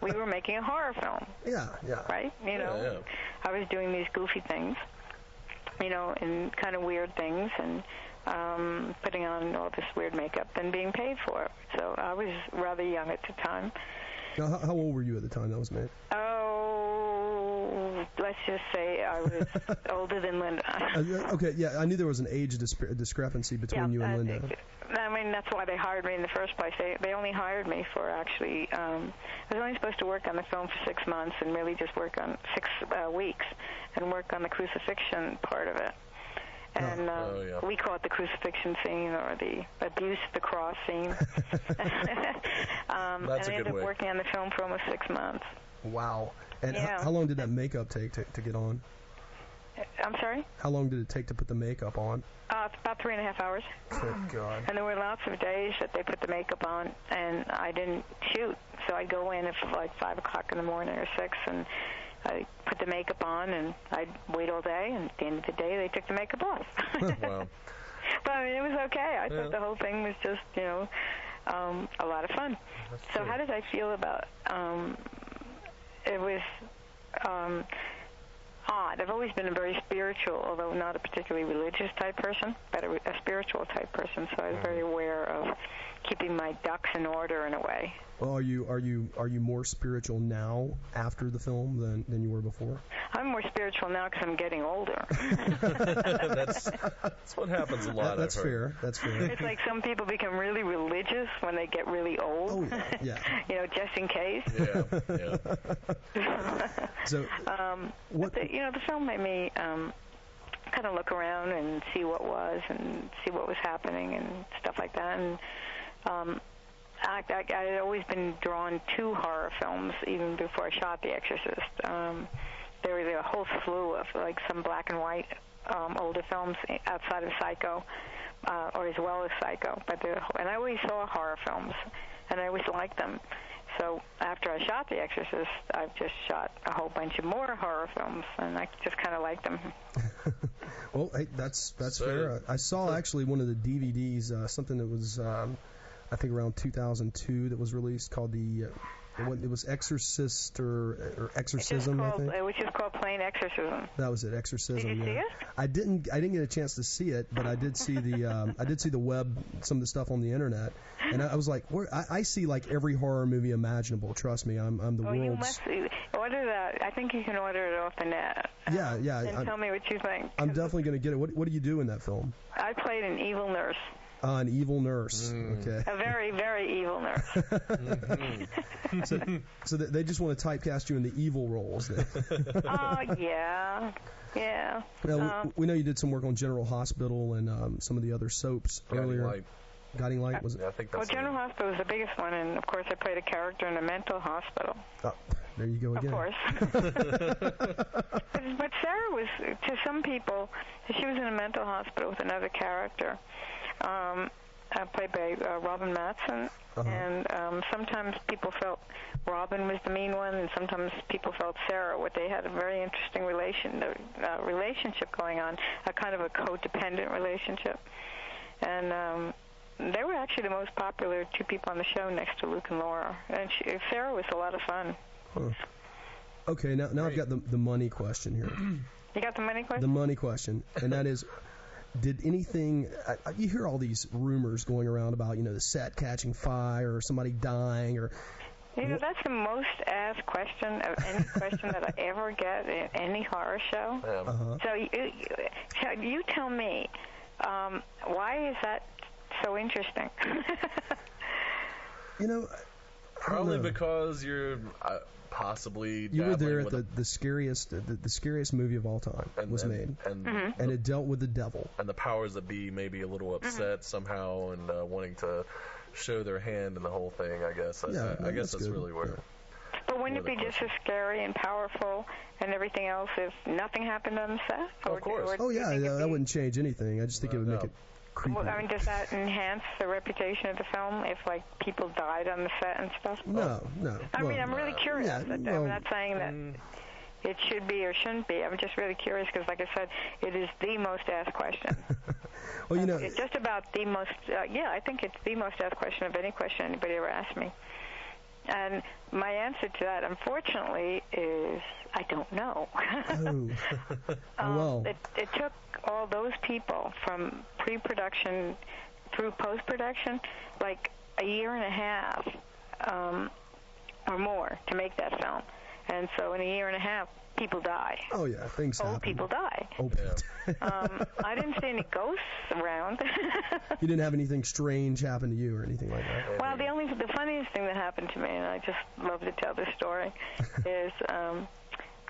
S6: We were making a horror film.
S2: Yeah.
S6: Right? You know,
S3: Yeah.
S6: I was doing these goofy things, you know, and kind of weird things, and putting on all this weird makeup and being paid for it. So I was rather young at the time.
S2: Now, how old were you at the time that was made?
S6: Oh, let's just say I was older than Linda.
S2: Okay, yeah, I knew there was an age discrepancy between you and Linda.
S6: I mean, that's why they hired me in the first place. They only hired me for actually, I was only supposed to work on the film for 6 months and really just work on 6 weeks and work on the crucifixion part of it. And we call it the crucifixion scene or the abuse of the cross scene. And I ended up working on the film for almost 6 months.
S2: Wow. And
S6: Yeah.
S2: how long did that makeup take to get on?
S6: I'm sorry?
S2: How long did it take to put the makeup on?
S6: It's about 3.5 hours.
S2: Good God.
S6: And there were lots of days that they put the makeup on, and I didn't shoot. So I'd go in at like 5 o'clock in the morning or 6, and I'd put the makeup on, and I'd wait all day, and at the end of the day, they took the makeup off.
S3: Wow.
S6: But I mean, it was okay. I thought the whole thing was just, a lot of fun.
S3: That's
S6: So
S3: true.
S6: how did I feel about it was odd. I've always been a very spiritual, although not a particularly religious type person, but a spiritual type person. So I was very aware of keeping my ducks in order in a way.
S2: Well, are you more spiritual now after the film than you were before?
S6: I'm more spiritual now because I'm getting older.
S3: That's what happens a lot.
S2: That's
S3: I've heard.
S2: fair. That's fair.
S6: It's like some people become really religious when they get really old.
S2: Oh yeah.
S6: Just in case.
S3: Yeah.
S2: So, what?
S6: The film made me kind of look around and see what was and see what was happening and stuff like that. And I had always been drawn to horror films even before I shot The Exorcist. There was a whole slew of like some black and white older films outside of Psycho, or as well as Psycho. And I always saw horror films, and I always liked them. So after I shot The Exorcist, I've just shot a whole bunch of more horror films, and I just kind of like them.
S2: Well, hey, that's
S3: So-
S2: fair. I saw actually one of the DVDs, something that was, I think around 2002, that was released called it was Exorcist or Exorcism, I think.
S6: Which is called Plain Exorcism.
S2: That was it, Exorcism.
S6: Did you see it?
S2: I didn't get a chance to see it, but I did see the web, some of the stuff on the internet, and I was like, I see like every horror movie imaginable. Trust me, I'm the world's.
S6: You must order that. I think you can order it off the net.
S2: Yeah.
S6: And tell me what you think.
S2: I'm definitely going to get it. What do you do in that film?
S6: I played an evil nurse.
S2: An evil nurse. Okay.
S6: A very, very evil nurse.
S2: So they just want to typecast you in the evil roles.
S6: Oh, yeah. Yeah.
S2: Now, we know you did some work on General Hospital and some of the other soaps earlier.
S3: Light.
S2: Guiding Light was it?
S3: Yeah, I think that's
S6: General Hospital was the biggest one, and of course I played a character in a mental hospital.
S2: Oh, there you go again.
S6: Of course. But Sarah was, to some people, she was in a mental hospital with another character, played by Robin Mattson. And sometimes people felt Robin was the mean one, and sometimes people felt Sarah. They had a very interesting relationship going on, a kind of a codependent relationship. And they were actually the most popular two people on the show next to Luke and Laura. And Sarah was a lot of fun.
S2: Huh. Okay, now I've got the money question here.
S6: You got the money question?
S2: The money question, and that is, did anything? You hear all these rumors going around about the set catching fire or somebody dying or.
S6: That's the most asked question of any question that I ever get in any horror show. So you tell me, why is that so interesting?
S3: Probably because you're possibly
S2: you were there at
S3: with
S2: the scariest movie of all time was made, and it dealt with the devil.
S3: And the powers that be may be a little upset somehow and wanting to show their hand in the whole thing. I guess. I guess that's
S2: good.
S3: really where.
S2: Yeah.
S6: But wouldn't it be just as scary and powerful and everything else if nothing happened on the set?
S3: Of course.
S2: That wouldn't change anything. I just think it would make it creepy.
S6: Well, I mean, does that enhance the reputation of the film if, like, people died on the set and stuff?
S2: No.
S6: I mean, I'm really curious.
S2: Yeah,
S6: I'm not saying that it should be or shouldn't be. I'm just really curious because, like I said, it is the most asked question.
S2: Well,
S6: it's just about the most, I think it's the most asked question of any question anybody ever asked me. And my answer to that, unfortunately, is I don't know.
S2: Well.
S6: It took all those people from pre-production through post-production, like a year and a half or more to make that film. And so in a year and a half, people die.
S2: Oh, yeah, things happen.
S6: Old people die. I didn't see any ghosts around.
S2: You didn't have anything strange happen to you or anything like that?
S6: Well, the funniest thing that happened to me, and I just love to tell this story, is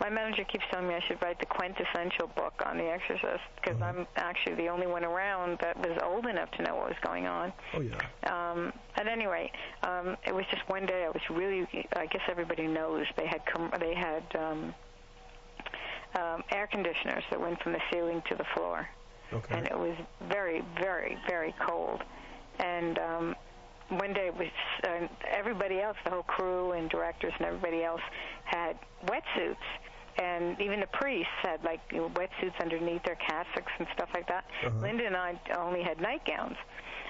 S6: my manager keeps telling me I should write the quintessential book on The Exorcist because I'm actually the only one around that was old enough to know what was going on.
S2: Oh, yeah.
S6: At any rate, it was just one day I was really, I guess everybody knows, they had air conditioners that went from the ceiling to the floor.
S2: Okay.
S6: And it was very, very, very cold. And one day it was everybody else, the whole crew and directors and everybody else had wetsuits. And even the priests had, like, wetsuits underneath their cassocks and stuff like that. Linda and I only had nightgowns.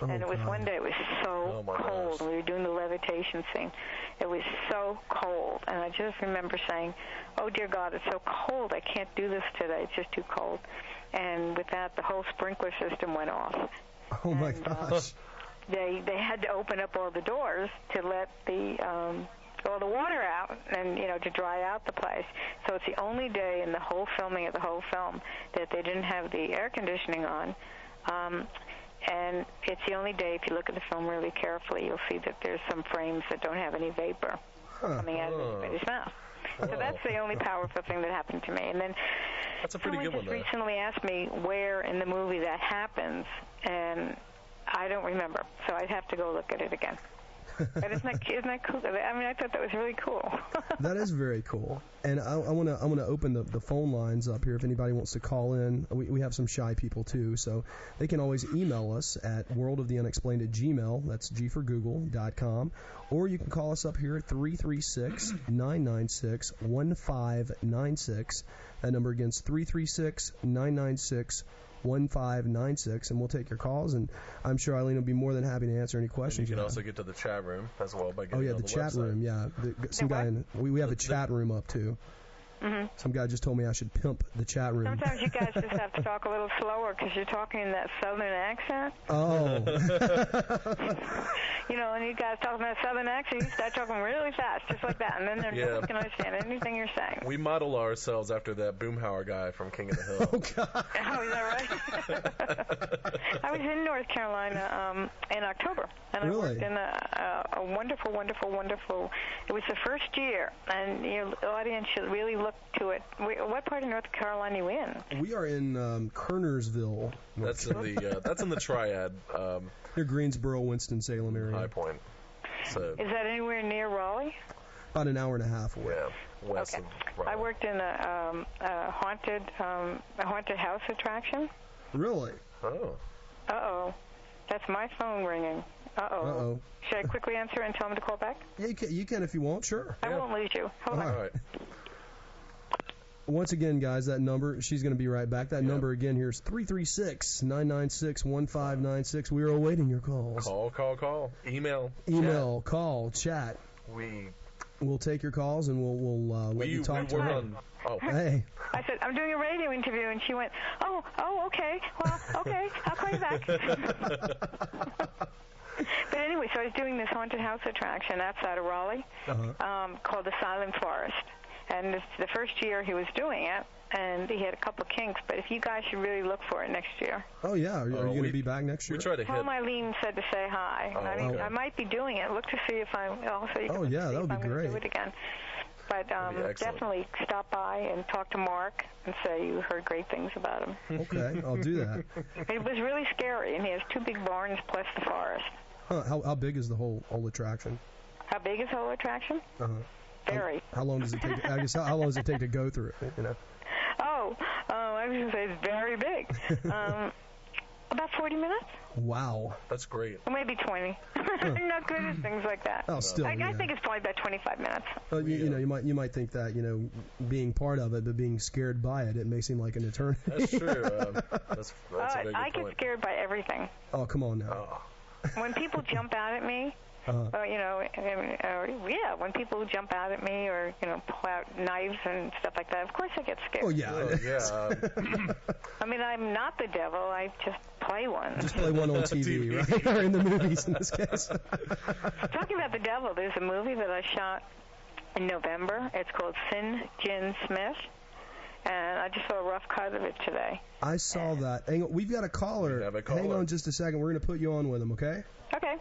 S6: And it was one day, it was so cold. We were doing the levitation scene. It was so cold. And I just remember saying, oh, dear God, it's so cold. I can't do this today. It's just too cold. And with that, the whole sprinkler system went off.
S2: Oh, my gosh.
S6: They had to open up all the doors to let all the water out and, to dry out the place. So it's the only day in the whole filming of the whole film that they didn't have the air conditioning on. And it's the only day, if you look at the film really carefully, you'll see that there's some frames that don't have any vapor coming out of anybody's mouth. So that's the only powerful thing that happened to me. And then
S3: that's a pretty good one,
S6: someone just recently asked me where in the movie that happens, and I don't remember. So I'd have to go look at it again. But isn't that cool? I mean, I thought that was really cool.
S2: That is very cool. And I want to open the phone lines up here if anybody wants to call in. We have some shy people too, so they can always email us at worldoftheunexplained@gmail. That's g4google.com. Or you can call us up here at 336-996-1596. That number again is 336-996-1596, and we'll take your calls, and I'm sure Eileen will be more than happy to answer any questions.
S3: You can also get to the chat room as well by getting
S2: the chat room, yeah. Some guy we have a chat room up too. Mm-hmm. Some guy just told me I should pimp the chat room.
S6: Sometimes you guys just have to talk a little slower because you're talking in that southern accent.
S2: Oh.
S6: When you guys talk in that southern accent, you start talking really fast, just like that, and then nobody can understand anything you're saying.
S3: We model ourselves after that Boomhauer guy from King of the Hill.
S2: Oh, God.
S6: Oh, is that right? I was in North Carolina in October, and
S2: really?
S6: I worked in a wonderful, wonderful, wonderful. It was the first year, and your audience should really look to it. What part of North Carolina are you in?
S2: We are in Kernersville.
S3: That's in the Triad.
S2: Near Greensboro, Winston-Salem area.
S3: High Point. So.
S6: Is that anywhere near Raleigh?
S2: About an hour and a half away.
S3: Yeah, west of Raleigh.
S6: I worked in a haunted house attraction.
S2: Really?
S3: Oh.
S6: Uh-oh. That's my phone ringing. Uh-oh.
S2: Uh-oh.
S6: Should I quickly answer and tell him to call back?
S2: Yeah, you can if you want, sure.
S6: I won't lose you. Hold on.
S3: All right.
S2: Once again, guys, that number, she's going to be right back. That number again here is 336-996-1596. We are awaiting your calls.
S3: Call. Email,
S2: chat. Call, chat. We'll take your calls and we'll let you talk to her. Hey.
S6: I said, I'm doing a radio interview, and she went, oh, okay. Well, okay, I'll call you back. But anyway, so I was doing this haunted house attraction outside of Raleigh called the Silent Forest. And it's the first year he was doing it, and he had a couple of kinks. But if you guys should really look for it next year.
S2: Oh, yeah. Are you going to be back next year?
S3: We try to hit.
S6: Eileen said to say hi. I might be doing it. Look to see if I'm also.
S2: Oh, yeah, that would be great.
S6: Do it again. But definitely stop by and talk to Mark and say you heard great things about him.
S2: Okay, I'll do that.
S6: It was really scary, and he has 2 big barns plus the forest.
S2: Huh, how big is the whole attraction?
S6: How big is the whole attraction? Very.
S2: How long does it take? I guess how long does it take to go through it?
S6: I was going to say it's very big. About 40 minutes.
S2: Wow,
S3: that's great.
S6: Or maybe 20. I'm not good at things like that.
S2: Oh, still.
S6: I think it's probably about 25 minutes.
S2: You might think that being part of it, but being scared by it, it may seem like an eternity.
S3: That's true. That's a very good
S6: I
S3: point.
S6: get scared by everything.
S2: Oh, come on now.
S6: When people jump out at me. When people jump out at me or, pull out knives and stuff like that, of course I get scared.
S2: Oh, yeah.
S6: I mean, I'm not the devil. I just play one.
S2: Just play one on TV, right? Or in the movies, in this case.
S6: Talking about the devil, there's a movie that I shot in November. It's called Sin Jin Smith. And I just saw a rough cut of it today.
S2: I saw that. Hang on, we've got a caller. Hang on just a second. We're going to put you on with him, okay?
S6: Okay.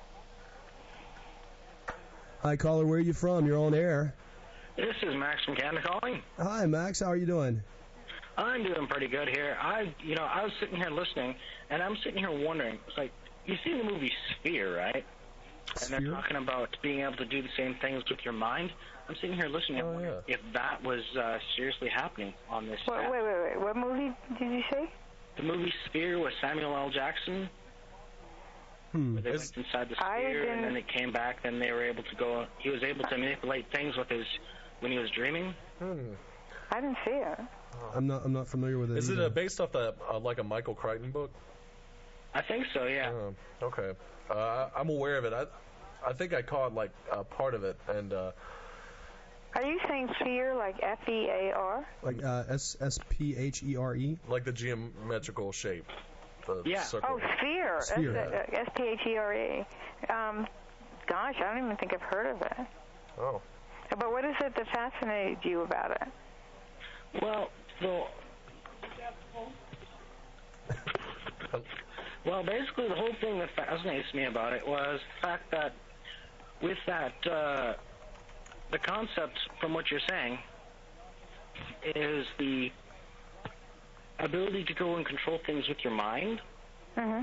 S2: Hi, caller. Where are you from? You're on air.
S7: This is Max from Canada calling.
S2: Hi, Max. How are you doing?
S7: I'm doing pretty good here. I was sitting here listening, and I'm sitting here wondering. It's like, you've seen the movie Sphere, right? and they're talking about being able to do the same things with your mind. I'm sitting here listening and wondering if that was seriously happening on this set.
S6: Wait. What movie did you say?
S7: The movie Sphere with Samuel L. Jackson. Where they went inside the sphere, and then it came back. Then they were able to go. He was able to manipulate things with when he was dreaming.
S6: I didn't see it.
S2: I'm not familiar with it.
S3: Is it based off that like a Michael Crichton book?
S7: I think so. Yeah.
S3: Okay. I'm aware of it. I think I caught like part of it, and.
S6: Are you saying sphere like F-E-A-R?
S2: Like S-P-H-E-R-E?
S3: Like the geometrical shape.
S7: Yeah.
S3: Circle.
S6: Oh, sphere. S-P-H-E-R-E. Gosh, I don't even think I've heard of it.
S3: Oh.
S6: But what is it that fascinated you about it?
S7: Well, basically the whole thing that fascinates me about it was the fact that with that, the concept from what you're saying is the ability to go and control things with your mind.
S6: Mm-hmm.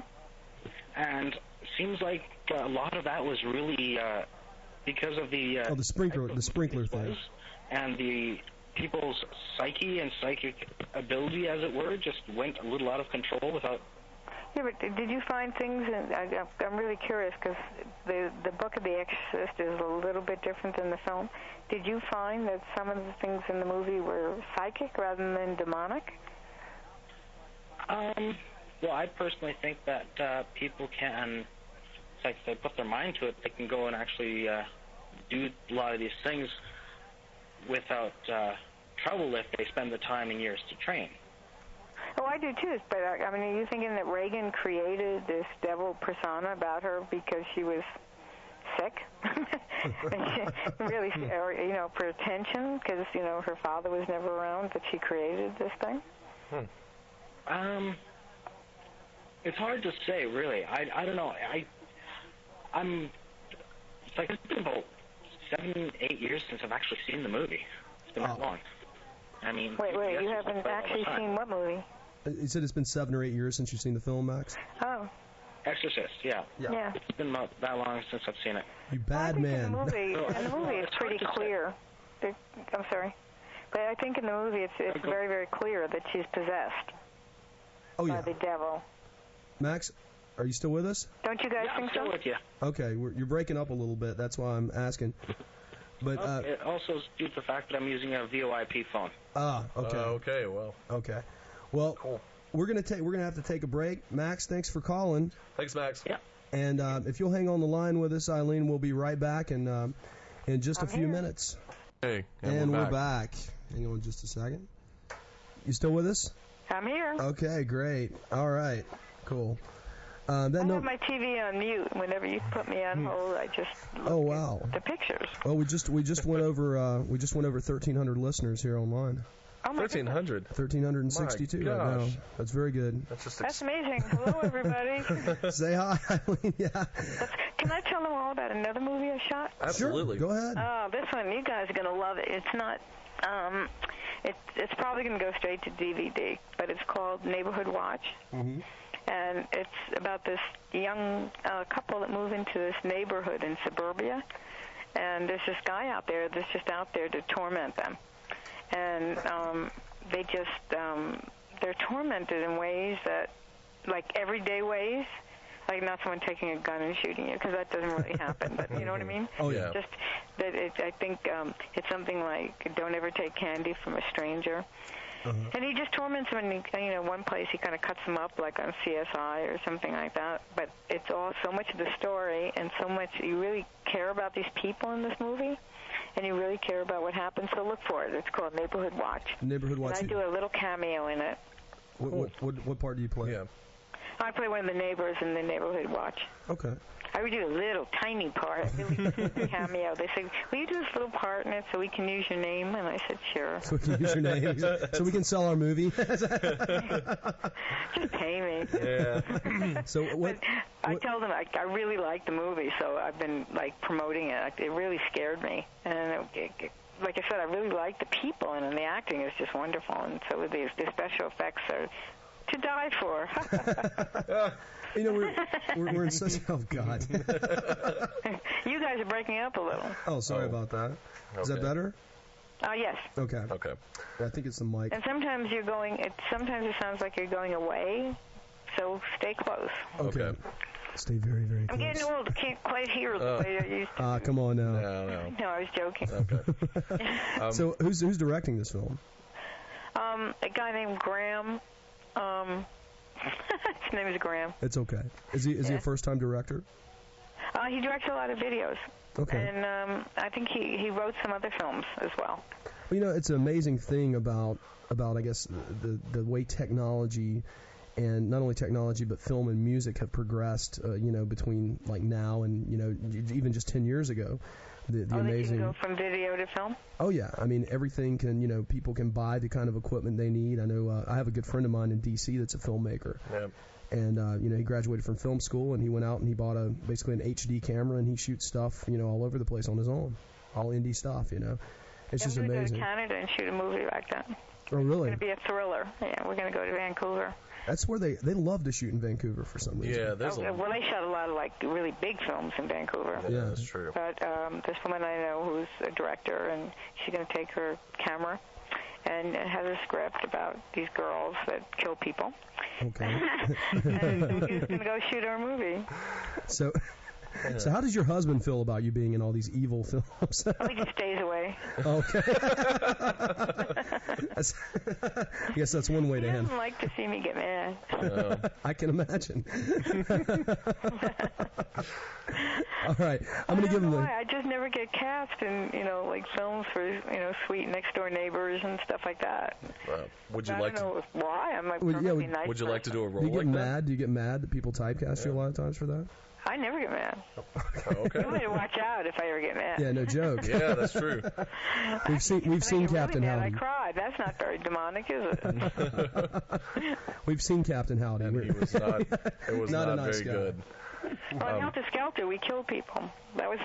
S7: And it seems like a lot of that was really because of the
S2: sprinkler thing,
S7: and the people's psyche and psychic ability, as it were, just went a little out of control without.
S6: Yeah, but did you find things? I'm really curious because the book of The Exorcist is a little bit different than the film. Did you find that some of the things in the movie were psychic rather than demonic?
S7: Well, I personally think that people can, like, if they put their mind to it, they can go and actually do a lot of these things without trouble if they spend the time and years to train.
S6: Oh, I do too. But I mean, are you thinking that Reagan created this devil persona about her because she was sick? Really, or, for attention, because her father was never around, that she created this thing?
S7: It's hard to say, really. I don't know. It's been about 7-8 years since I've actually seen the movie. It's been that long. I mean,
S6: wait, you haven't actually seen what movie?
S2: You said it's been 7 or 8 years since you've seen the film, Max?
S6: Oh.
S7: Exorcist, yeah. It's been about that long since I've seen it.
S2: You bad man.
S6: In the movie it's pretty clear. I'm sorry. But I think in the movie it's very, very clear that she's possessed by the devil.
S2: Max, are you still with us?
S6: Don't you guys think so?
S7: I'm still with you.
S2: Okay, you're breaking up a little bit. That's why I'm asking. But
S7: it also is due to the fact that I'm using a VoIP phone.
S2: Okay.
S3: Okay.
S2: Well,
S3: cool.
S2: We're gonna have to take a break. Max, thanks for calling.
S3: Thanks, Max.
S7: Yeah.
S2: And if you'll hang on the line with us, Eileen, we'll be right back in just a few minutes.
S3: Hey,
S2: and we're back. Hang on just a second. You still with us?
S6: I'm here.
S2: Okay, great. All right, cool.
S6: I have my TV on mute. Whenever you put me on hold, I just look at the pictures.
S2: Oh, we just went over 1,300 listeners here online.
S6: Oh,
S3: 1,300.
S2: 1,362 right now. That's very good.
S6: That's amazing. Hello, everybody.
S2: Say hi, Eileen. Yeah.
S6: Can I tell them all about another movie I shot?
S3: Absolutely.
S2: Sure. Go ahead.
S6: Oh, this one, you guys are gonna love it. It's not. It's probably gonna go straight to DVD, but it's called Neighborhood Watch.
S2: Mm-hmm.
S6: And it's about this young couple that move into this neighborhood in suburbia, and there's this guy out there that's just out there to torment them. And they just, they're tormented in ways that, like everyday ways, like not someone taking a gun and shooting you, because that doesn't really happen, but you know what I mean?
S2: Oh, yeah.
S6: Just that I think it's something like, don't ever take candy from a stranger. Uh-huh. And he just torments them, and one place he kind of cuts them up, like on CSI or something like that. But it's all so much of the story, and so much you really care about these people in this movie, and you really care about what happens. So look for it. It's called Neighborhood Watch.
S2: Neighborhood Watch.
S6: And I do a little cameo in it.
S2: What part do you play?
S3: Yeah.
S6: I play one of the neighbors in the Neighborhood Watch.
S2: Okay.
S6: I would do a little tiny part, really cameo. They said, will you do this little part in it so we can use your name? And I said, sure.
S2: So we can use your name? So we can sell our movie?
S6: Just pay me.
S3: Yeah.
S2: So
S6: I told them I really liked the movie, so I've been, promoting it. It really scared me. And like I said, I really liked the people, and the acting is just wonderful. And so the special effects are to die for.
S2: You know, we're in such... Oh, God.
S6: You guys are breaking up a little.
S2: Oh, sorry about that. Is that better?
S6: Yes.
S2: Okay.
S3: Okay.
S2: Yeah, I think it's the mic.
S6: And sometimes sometimes it sounds like you're going away, so stay close.
S2: Okay. Stay very, very close.
S6: I'm getting old. I can't quite hear the way I used to.
S2: Come on now.
S6: No, I was joking.
S3: Okay.
S2: So who's directing this film?
S6: A guy named Graham. His name is Graham.
S2: It's okay. Is he a first-time director?
S6: He directs a lot of videos.
S2: Okay.
S6: And I think he wrote some other films as well.
S2: Well, you know, it's an amazing thing about I guess the way technology, and not only technology but film and music have progressed. You know, between like now and even just 10 years ago. The amazing.
S6: They can go from video to film?
S2: Oh, yeah. I mean, everything can, people can buy the kind of equipment they need. I know I have a good friend of mine in D.C. that's a filmmaker.
S3: Yeah.
S2: And, he graduated from film school, and he went out and he bought basically an HD camera, and he shoots stuff, all over the place on his own. All indie stuff, It's just amazing.
S6: We're going to go to Canada and shoot a movie like that.
S2: Oh, really?
S6: It's going to be a thriller. Yeah, we're going to go to Vancouver.
S2: That's where they love to shoot in Vancouver for some reason.
S3: Yeah, there's
S6: well, they shot a lot of really big films in Vancouver.
S2: Yeah,
S3: that's true.
S6: But this woman I know who's a director, and she's going to take her camera and has a script about these girls that kill people.
S2: Okay.
S6: And she's going to go shoot our movie.
S2: So how does your husband feel about you being in all these evil films?
S6: He just stays away.
S2: Okay. I guess that's one way to handle it.
S6: He doesn't like to see me get mad.
S2: I can imagine. All right. I'm going to give him
S6: I just never get cast in, films for, sweet next-door neighbors and stuff like that.
S3: Would you
S6: I
S3: like
S6: don't know why. I'm like
S2: perfectly
S6: nice
S3: Would you like to do a role
S2: Do you get
S3: like
S2: mad? Do you get mad that people typecast you a lot of times for that?
S6: I never get mad.
S3: Okay.
S6: You better watch out if I ever get mad.
S2: Yeah, no joke.
S3: Yeah, that's true.
S2: We've seen Captain
S6: really
S2: Howdy.
S6: I cried. That's not very demonic, is it?
S2: We've seen Captain Howdy.
S3: And he was not. It was not
S2: a nice
S3: very
S2: guy.
S3: good.
S6: Well, in Helter Skelter, we killed people. That was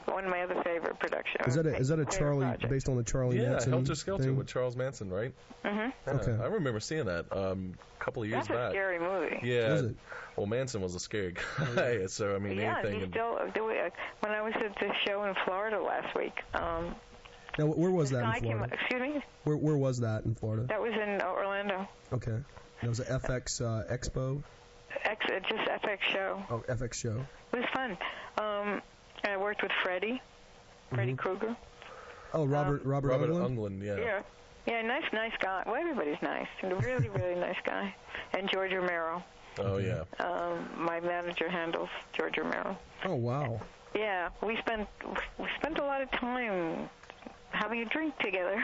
S6: one of my other favorite productions.
S2: Is that a Charlie
S6: project.
S2: based on the Charlie Manson?
S3: Yeah, Helter Skelter
S2: thing?
S3: with Charles Manson, right?
S6: Mm-hmm.
S3: Yeah,
S2: Okay.
S3: I remember seeing that a couple of years
S6: That's
S3: back.
S6: a scary movie.
S3: Yeah.
S2: Was it?
S3: Well, Manson was a scary guy, so I mean anything.
S6: He's still. When I was at the show in Florida last week.
S2: Now, where was that in Florida?
S6: Excuse me.
S2: Where was that in Florida?
S6: That was in Orlando.
S2: Okay. That was an FX Expo.
S6: Just FX show.
S2: Oh, FX show.
S6: It was fun. I worked with Freddy Krueger.
S2: Oh, Robert
S3: Englund, yeah.
S6: Yeah, nice guy. Well, everybody's nice. A really, really nice guy. And George Romero.
S3: Oh, yeah.
S6: My manager handles George Romero.
S2: Oh, wow.
S6: Yeah, we spent a lot of time having a drink together.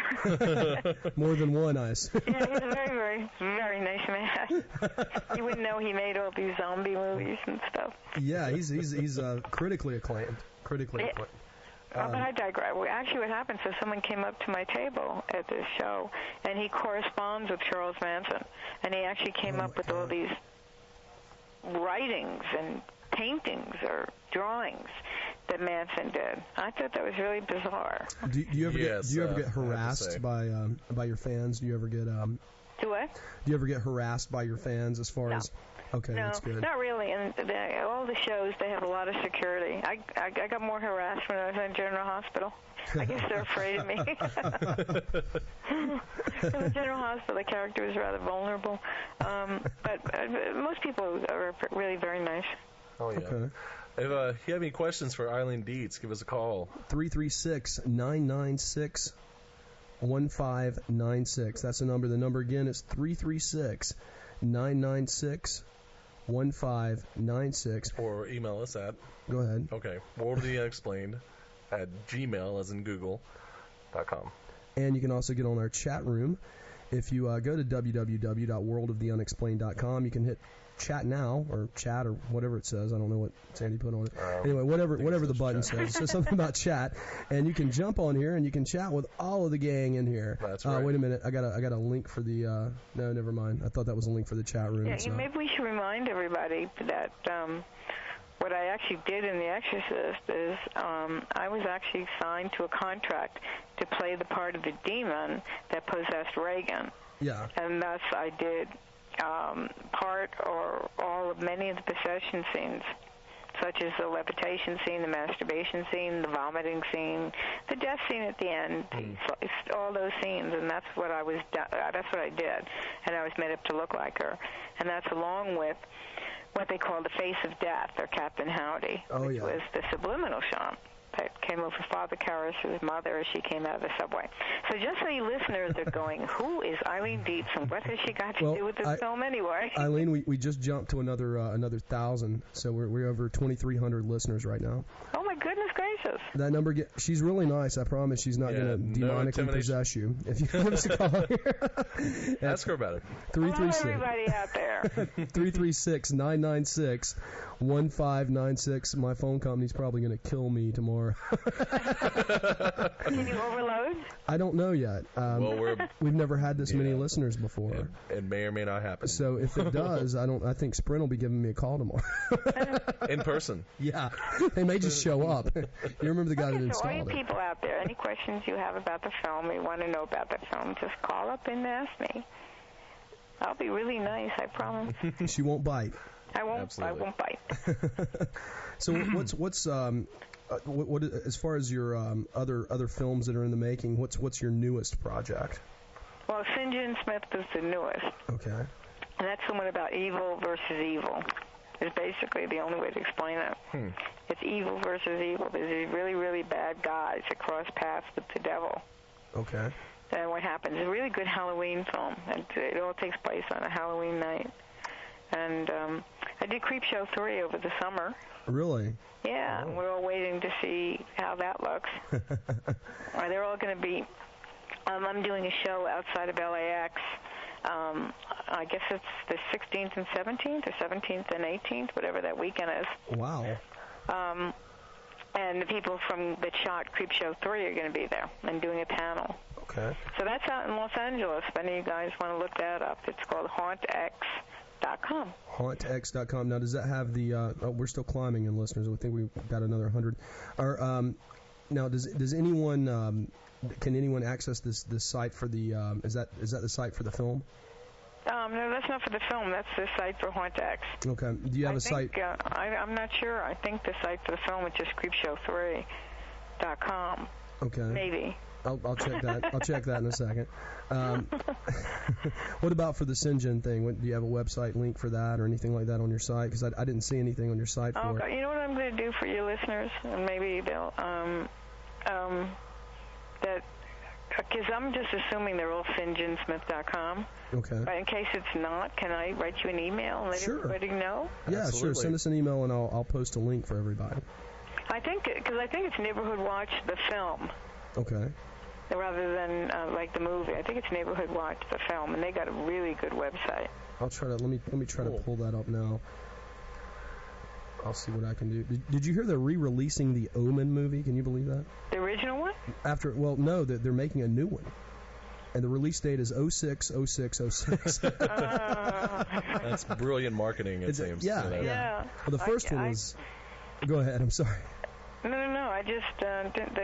S2: More than one, I assume.
S6: Yeah, he's a very, very, very nice man. You wouldn't know he made all these zombie movies and stuff.
S2: Yeah, he's critically acclaimed.
S6: But I digress. Well, actually, what happened, so someone came up to my table at this show, and he corresponds with Charles Manson, and he actually came up with all these writings and paintings or drawings that Manson did. I thought that was really bizarre.
S2: Do you ever get harassed by your fans? Do you ever get
S6: Do what?
S2: Do you ever get harassed by your fans as far as? Okay,
S6: no,
S2: that's good.
S6: Not really. And all the shows, they have a lot of security. I got more harassed when I was in General Hospital. I guess they're afraid of me. In the General Hospital, the character was rather vulnerable. But most people are really very nice.
S3: Oh, yeah.
S2: Okay.
S3: If you have any questions for Eileen Dietz, give us a call.
S2: 336-996-1596. That's the number. The number again is 336-996-1596.
S3: Or email us at...
S2: Go ahead.
S3: Okay. World of the Unexplained at gmail, as in Google.com.
S2: And you can also get on our chat room. If you go to www.worldoftheunexplained.com, you can hit chat now, or chat, or whatever it says. I don't know what Sandy put on it. Anyway, whatever the button says. It says something about chat, and you can jump on here and you can chat with all of the gang in here.
S3: That's right.
S2: Wait a minute, I got a link for the. No, never mind. I thought that was a link for the chat room.
S6: Yeah, maybe we should remind everybody that what I actually did in The Exorcist is I was actually signed to a contract to play the part of the demon that possessed Reagan.
S2: Yeah.
S6: And thus I did part or all of many of the possession scenes, such as the levitation scene, the masturbation scene, the vomiting scene, the death scene at the end. It's all those scenes, and that's what I did, and I was made up to look like her, and that's along with what they call the face of death, or Captain Howdy, which was the subliminal shot that came over Father Karras' mother as she came out of the subway. So just so you listeners are going, who is Eileen Dietz and what has she got to do with this film anyway?
S2: Eileen, we just jumped to another 1,000, so we're over 2,300 listeners right now.
S6: Oh my goodness gracious!
S2: That number, she's really nice. I promise she's not going to demonically possess you. If you give us a call here,
S3: ask her about it.
S6: Hello, everybody out there.
S2: 336-996-1596. My phone company's probably going to kill me tomorrow.
S6: Can you overload?
S2: I don't know yet. We've never had this many listeners before.
S3: It may or may not happen.
S2: So if it does, I think Sprint will be giving me a call tomorrow.
S3: In person.
S2: Yeah. They may just show up. You remember the guy that installed it.
S6: So all you people out there, any questions you have about the film, or you want to know about the film, just call up and ask me. I'll be really nice, I promise.
S2: She won't bite.
S6: I won't.
S3: Absolutely.
S6: I won't bite.
S2: So what as far as your other films that are in the making, what's your newest project?
S6: Well, St. John Smith is the newest.
S2: Okay.
S6: And that's the one about evil versus evil. It's basically the only way to explain it. It's evil versus evil. There's these really, really bad guys that cross paths with the devil.
S2: Okay.
S6: And what happens? It's a really good Halloween film. And it all takes place on a Halloween night. And I did Creepshow 3 over the summer.
S2: Really?
S6: Yeah,
S2: Oh.
S6: we're all waiting to see how that looks. They're all going to be... I'm doing a show outside of LAX. I guess it's the 16th and 17th, or 17th and 18th, whatever that weekend is.
S2: Wow.
S6: And the people from that shot Creepshow 3 are going to be there and doing a panel.
S2: Okay.
S6: So that's out in Los Angeles. If any of you guys want to look that up, it's called HauntX.com.
S2: HauntX.com. Now, does that have the... we're still climbing in listeners. I think we've got another 100. Now, does anyone... can anyone access this site for the... Is that the site for the film?
S6: No, that's not for the film. That's the site for HauntX.
S2: Okay. Do you have a site?
S6: I'm not sure. I think the site for the film is just creepshow3.com.
S2: Okay.
S6: Maybe.
S2: I'll check that. I'll check that in a second. What about for the St. John thing? Do you have a website link for that or anything like that on your site? Because I didn't see anything on your site for it.
S6: You know what I'm going to do for your listeners? And maybe they'll... Because I'm just assuming they're all stjohnsmith.com.
S2: Okay.
S6: But in case it's not, can I write you an email and let everybody know?
S2: Yeah,
S3: Absolutely.
S2: sure. Send us an email and I'll post a link for everybody.
S6: I think it's Neighborhood Watch the film.
S2: Okay.
S6: Rather than like the movie. I think it's Neighborhood Watch the film, and they got a really good website.
S2: I'll try to let me try to pull that up now. I'll see what I can do. Did you hear they're re-releasing the Omen movie? Can you believe that?
S6: The original one?
S2: No, they're making a new one. And the release date is 06/06/06.
S3: That's brilliant marketing, it seems.
S6: Yeah.
S2: Well, the first one was... Go ahead, I'm sorry.
S6: No. I just...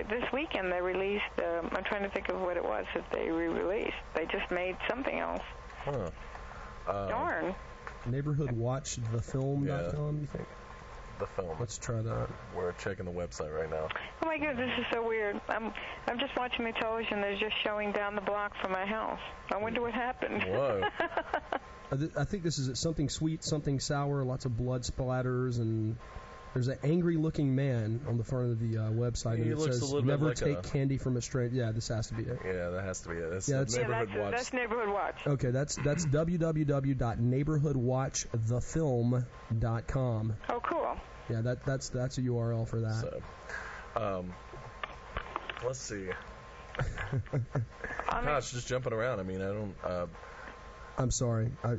S6: this weekend they released... I'm trying to think of what it was that they re-released. They just made something else.
S3: Huh.
S6: Darn.
S2: NeighborhoodWatchTheFilm.com, you think?
S3: The film.
S2: Let's try that.
S3: We're checking the website right now.
S6: Oh my God, this is so weird. I'm just watching the television. They're just showing down the block from my house. I wonder what happened.
S3: Whoa.
S2: I think this is something sweet, something sour, lots of blood splatters, and there's an angry-looking man on the front of the website, and it says, "Never take candy from a stranger." Yeah, this has to be it.
S3: Yeah, that has to be it. That's
S6: Neighborhood Watch. That's Neighborhood Watch.
S2: Okay, that's www.neighborhoodwatchthefilm.com.
S6: Oh, cool.
S2: Yeah, that's a URL for that.
S3: So, let's see. Gosh, just jumping around. I mean, I don't.
S2: I'm sorry. I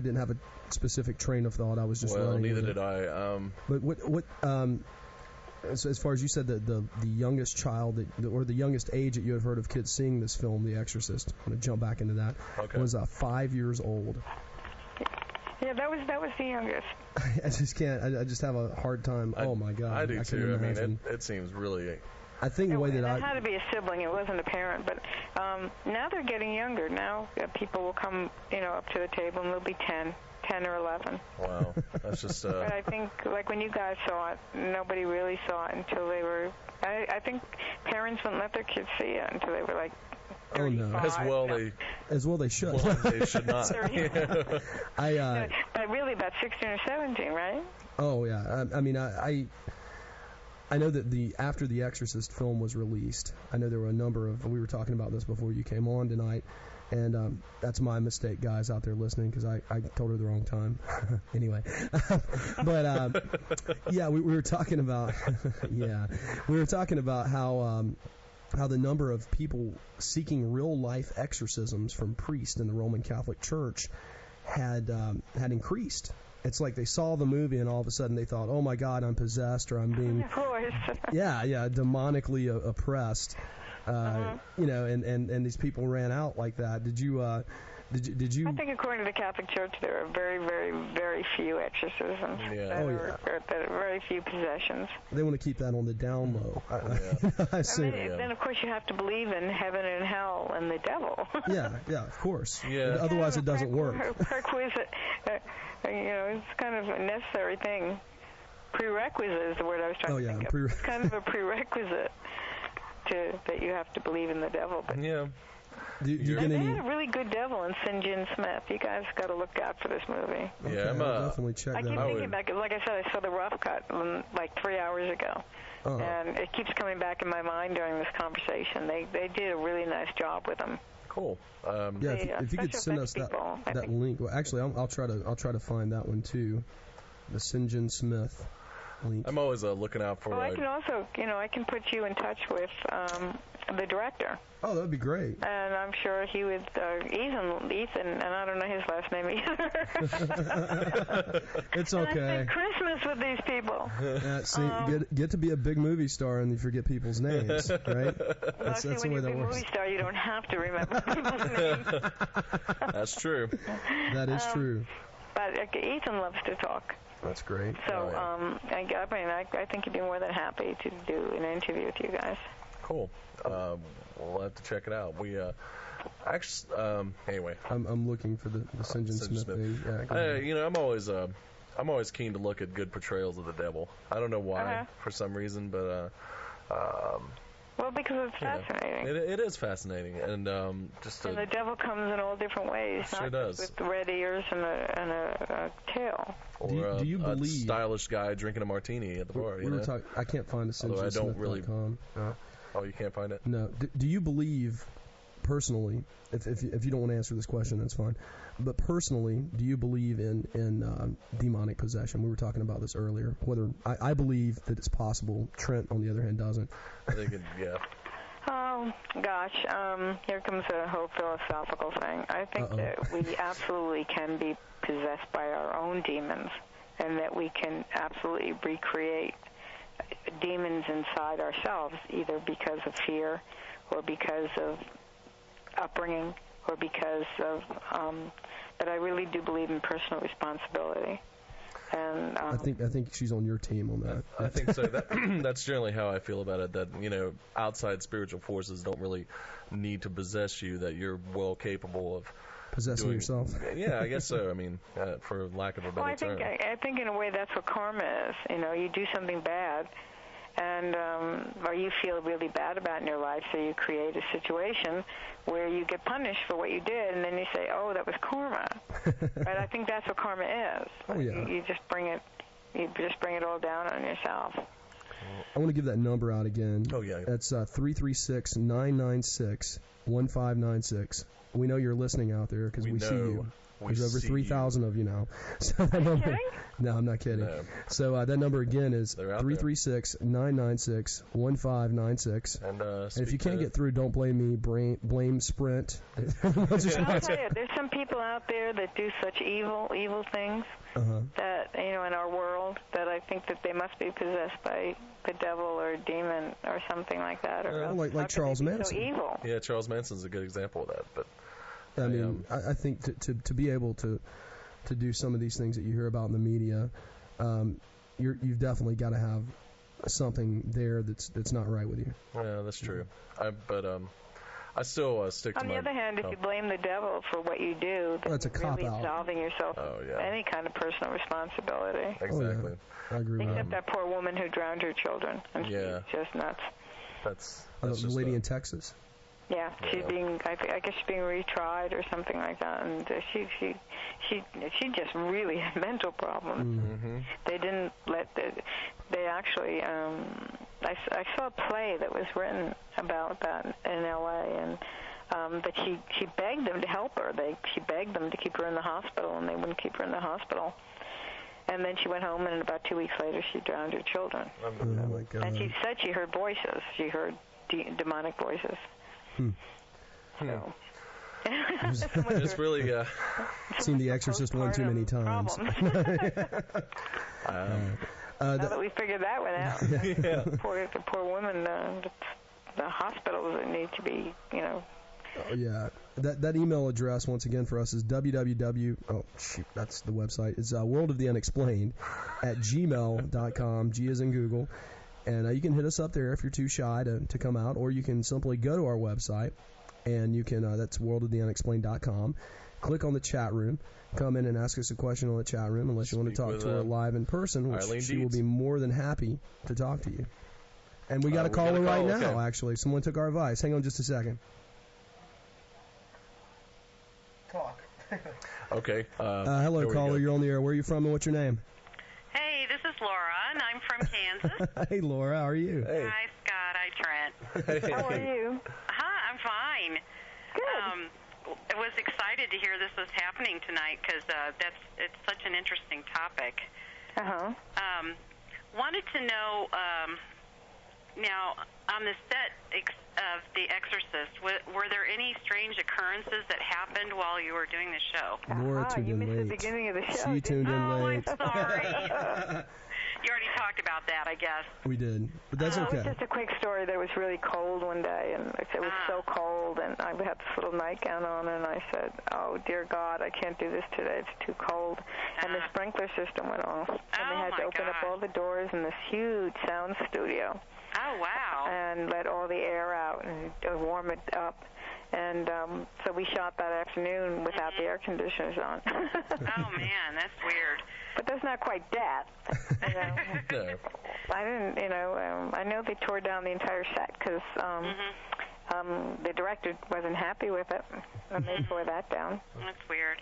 S2: didn't have a specific train of thought. I was just running.
S3: Neither did I.
S2: But what as far as you said, the youngest child or the youngest age that you have heard of kids seeing this film, The Exorcist, I'm going to jump back into that, was 5 years old.
S6: Yeah, that was the youngest.
S2: I just can't. I just have a hard time. Oh my God.
S3: I do too.
S2: I mean,
S3: it seems really
S2: I think the way that
S6: had to be a sibling. It wasn't a parent. But now they're getting younger. Now people will come, up to the table, and they'll be 10 or 11.
S3: Wow, that's just.
S6: But I think, like when you guys saw it, nobody really saw it until they were. I think parents wouldn't let their kids see it until they were like. 35.
S2: Oh no! As well they should.
S3: Well, they should not.
S6: But really, about 16 or 17, right?
S2: Oh yeah. I mean, I know that after the Exorcist film was released, I know there were a number of. We were talking about this before you came on tonight. And that's my mistake, guys out there listening, because I told her the wrong time. Anyway, but yeah, we were talking about how the number of people seeking real life exorcisms from priests in the Roman Catholic Church had increased. It's like they saw the movie and all of a sudden they thought, oh my God, I'm possessed, or I'm being demonically oppressed. And these people ran out like that. Did you? I
S6: think according to the Catholic Church, there are very, very, very few exorcisms.
S2: Yeah.
S6: Very few possessions.
S2: They want to keep that on the down low.
S6: Then, of course, you have to believe in heaven and hell and the devil.
S2: yeah, of course.
S3: Yeah.
S2: Otherwise, it doesn't work.
S6: Prerequisite. It's kind of a necessary thing. Prerequisite is the word I was trying to think of. It's kind of a prerequisite. That you have to believe in the devil. But
S3: yeah.
S2: Do you get
S6: they
S2: any?
S6: had a really good devil in St. John Smith. You guys got to look out for this movie.
S2: Okay,
S3: Yeah,
S2: I'll definitely check that out.
S6: I keep thinking back. Like I said, I saw the rough cut like 3 hours ago. And it keeps coming back in my mind during this conversation. They did a really nice job with them.
S3: Cool.
S2: If you could send us that link. Well, actually, I'll try to find that one too. The St. John Smith link.
S3: I'm always looking out for.
S6: Well, I can also, I can put you in touch with the director.
S2: Oh, that would be great.
S6: And I'm sure he would, Ethan, and I don't know his last name either.
S2: It's okay.
S6: And I spent Christmas with these people.
S2: Get to be a big movie star and you forget people's names, right? That's the way that works. When you're a movie
S6: star, you don't have to remember people's names.
S3: That's true.
S2: That is true.
S6: But Ethan loves to talk.
S2: That's great.
S6: So, I think he'd be more than happy to do an interview with you guys.
S3: Cool. We'll have to check it out. We anyway.
S2: I'm looking for the St. John Smith thing. Yeah,
S3: I'm always keen to look at good portrayals of the devil. I don't know why, for some reason, but
S6: well, because it's fascinating.
S3: It is fascinating, and
S6: and the devil comes in all different ways.
S3: Sure does.
S6: With red ears and a tail.
S3: Or
S2: do you believe
S3: a stylish guy drinking a martini at the bar?
S2: I can't find a St. John Smith.com.
S3: Oh, you can't find it?
S2: No. Do you believe, personally, if you don't want to answer this question, that's fine, but personally, do you believe in demonic possession? We were talking about this earlier. Whether I believe that it's possible. Trent, on the other hand, doesn't.
S3: I think yeah.
S6: Oh, gosh. Here comes a whole philosophical thing. I think that we absolutely can be possessed by our own demons, and that we can absolutely recreate demons inside ourselves, either because of fear or because of upbringing or because of but I really do believe in personal responsibility. And
S2: I think she's on your team on that.
S3: I think so. That's generally how I feel about it, that outside spiritual forces don't really need to possess you, that you're well capable of
S2: possessing yourself.
S3: Yeah, I guess so. I mean, for lack of a better term.
S6: I think in a way that's what karma is. You do something bad, and or you feel really bad about in your life, so you create a situation where you get punished for what you did, and then you say, "Oh, that was karma." Right? I think that's what karma is.
S2: Oh yeah.
S6: You just bring it. You just bring it all down on yourself.
S2: I want to give that number out again.
S3: Oh yeah.
S2: That's 336-996-1596. We know you're listening out there because we see you. There's over 3,000 of you now. So that number, no, I'm not kidding. No. So that number again is 336-996-1596.
S3: And
S6: if
S2: you can't get through, don't blame me. Blame Sprint.
S6: I'll tell you, there's some people out there that do such evil things that in our world, that I think that they must be possessed by the devil or a demon or something like that. Or
S2: like Charles Manson.
S6: So evil.
S3: Yeah, Charles Manson's a good example of that. But
S2: I mean, I think to be able to do some of these things that you hear about in the media, you've definitely got to have something there that's not right with you.
S3: Yeah, that's true. I still stick to
S6: On the other hand, if you blame the devil for what you do, then
S2: that's a
S6: you're really
S2: cop-out.
S6: absolving yourself of any kind of personal responsibility.
S3: Exactly.
S2: I agree with
S6: Except that poor woman who drowned her children. And she's just nuts.
S3: That's
S2: the
S3: just
S2: lady in Texas.
S6: Yeah, she's being. I guess she's being retried or something like that, and she just really had mental problems.
S3: Mm-hmm.
S6: They didn't let they actually. I saw a play that was written about that in L.A. and that she begged them to help her. She begged them to keep her in the hospital, and they wouldn't keep her in the hospital. And then she went home, and about 2 weeks later, she drowned her children.
S2: Oh my God.
S6: And she said she heard voices. She heard demonic voices. So.
S3: It's really
S2: seen The Exorcist one too many times.
S6: Now that we figured that one out, the poor woman, the hospitals that need to be,
S2: Oh, yeah. That email address, once again, for us is www. Oh, shoot, that's the website. It's World of the Unexplained @gmail.com. G as in Google. And you can hit us up there if you're too shy to come out, or you can simply go to our website, and you can, that's worldoftheunexplained.com. Click on the chat room. Come in and ask us a question on the chat room, unless you want to talk to her live in person, which
S3: Eileen
S2: she
S3: Dietz.
S2: will be more than happy to talk to you. And we got a caller right now, actually. Someone took our advice. Hang on just a second.
S8: Talk.
S3: Okay.
S2: Hello, caller. You're on the air. Where are you from and what's your name?
S9: Hey, this is Laura, and I'm from Kansas.
S2: Hey, Laura. How are you?
S3: Hey.
S9: Hi, Scott. Hi, Trent.
S6: How are you?
S9: Hi, I'm fine.
S6: Good.
S9: I was excited to hear this was happening tonight because it's such an interesting topic.
S6: Uh-huh.
S9: Wanted to know, now, on the set of The Exorcist, were there any strange occurrences that happened while you were doing the show?
S2: Laura tuned
S6: you
S2: in
S6: missed
S2: late.
S6: the beginning of the show.
S2: She tuned in late.
S9: I'm sorry. You already talked about that, I guess.
S2: We did, but that's
S6: It
S2: okay.
S6: was just a quick story. That it was really cold one day, and it was so cold, and I had this little nightgown on, and I said, "Oh dear God, I can't do this today. It's too cold." And the sprinkler system went off, and they had to open up all the doors in this huge sound studio.
S9: Oh wow!
S6: And let all the air out and warm it up. And so we shot that afternoon without the air conditioners on.
S9: Oh man, that's weird.
S6: But that's not quite death.
S3: No.
S6: I didn't, I know they tore down the entire set because the director wasn't happy with it, and they tore that down.
S9: That's weird.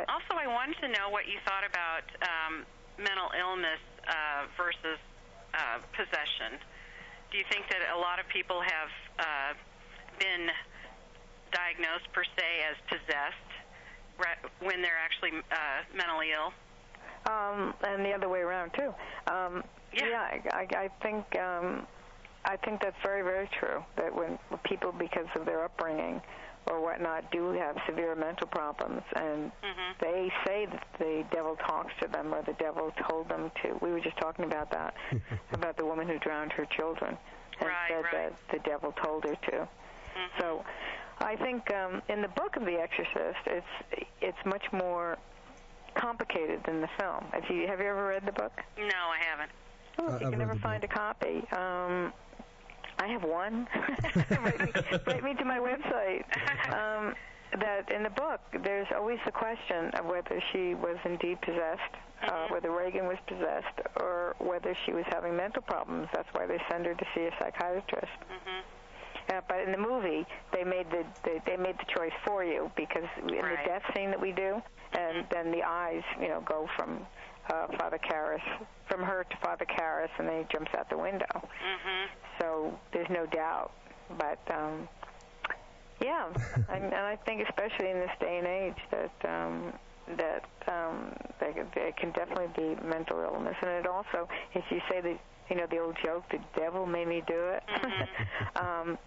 S9: Also, I wanted to know what you thought about mental illness versus possession. Do you think that a lot of people have been diagnosed, per se, as possessed when they're actually mentally ill?
S6: And the other way around too. I think that's very, very true. That when people, because of their upbringing or whatnot, do have severe mental problems, and they say that the devil talks to them, or the devil told them to. We were just talking about that, about the woman who drowned her children, and said that the devil told her to. So, I think in the book of The Exorcist, it's much more complicated than the film. Have you ever read the book?
S9: No, I haven't.
S6: Oh, if you can never find a copy, I have one. Write me to my website. That in the book, there's always the question of whether she was indeed possessed, whether Reagan was possessed, or whether she was having mental problems. That's why they send her to see a psychiatrist. But in the movie, they made the choice for you, because in the death scene that we do, and then the eyes, go from Father Karras, from her to Father Karras, and then he jumps out the window. So there's no doubt. But and I think especially in this day and age that there can definitely be mental illness, and it also, if you say that. The old joke, the devil made me do it.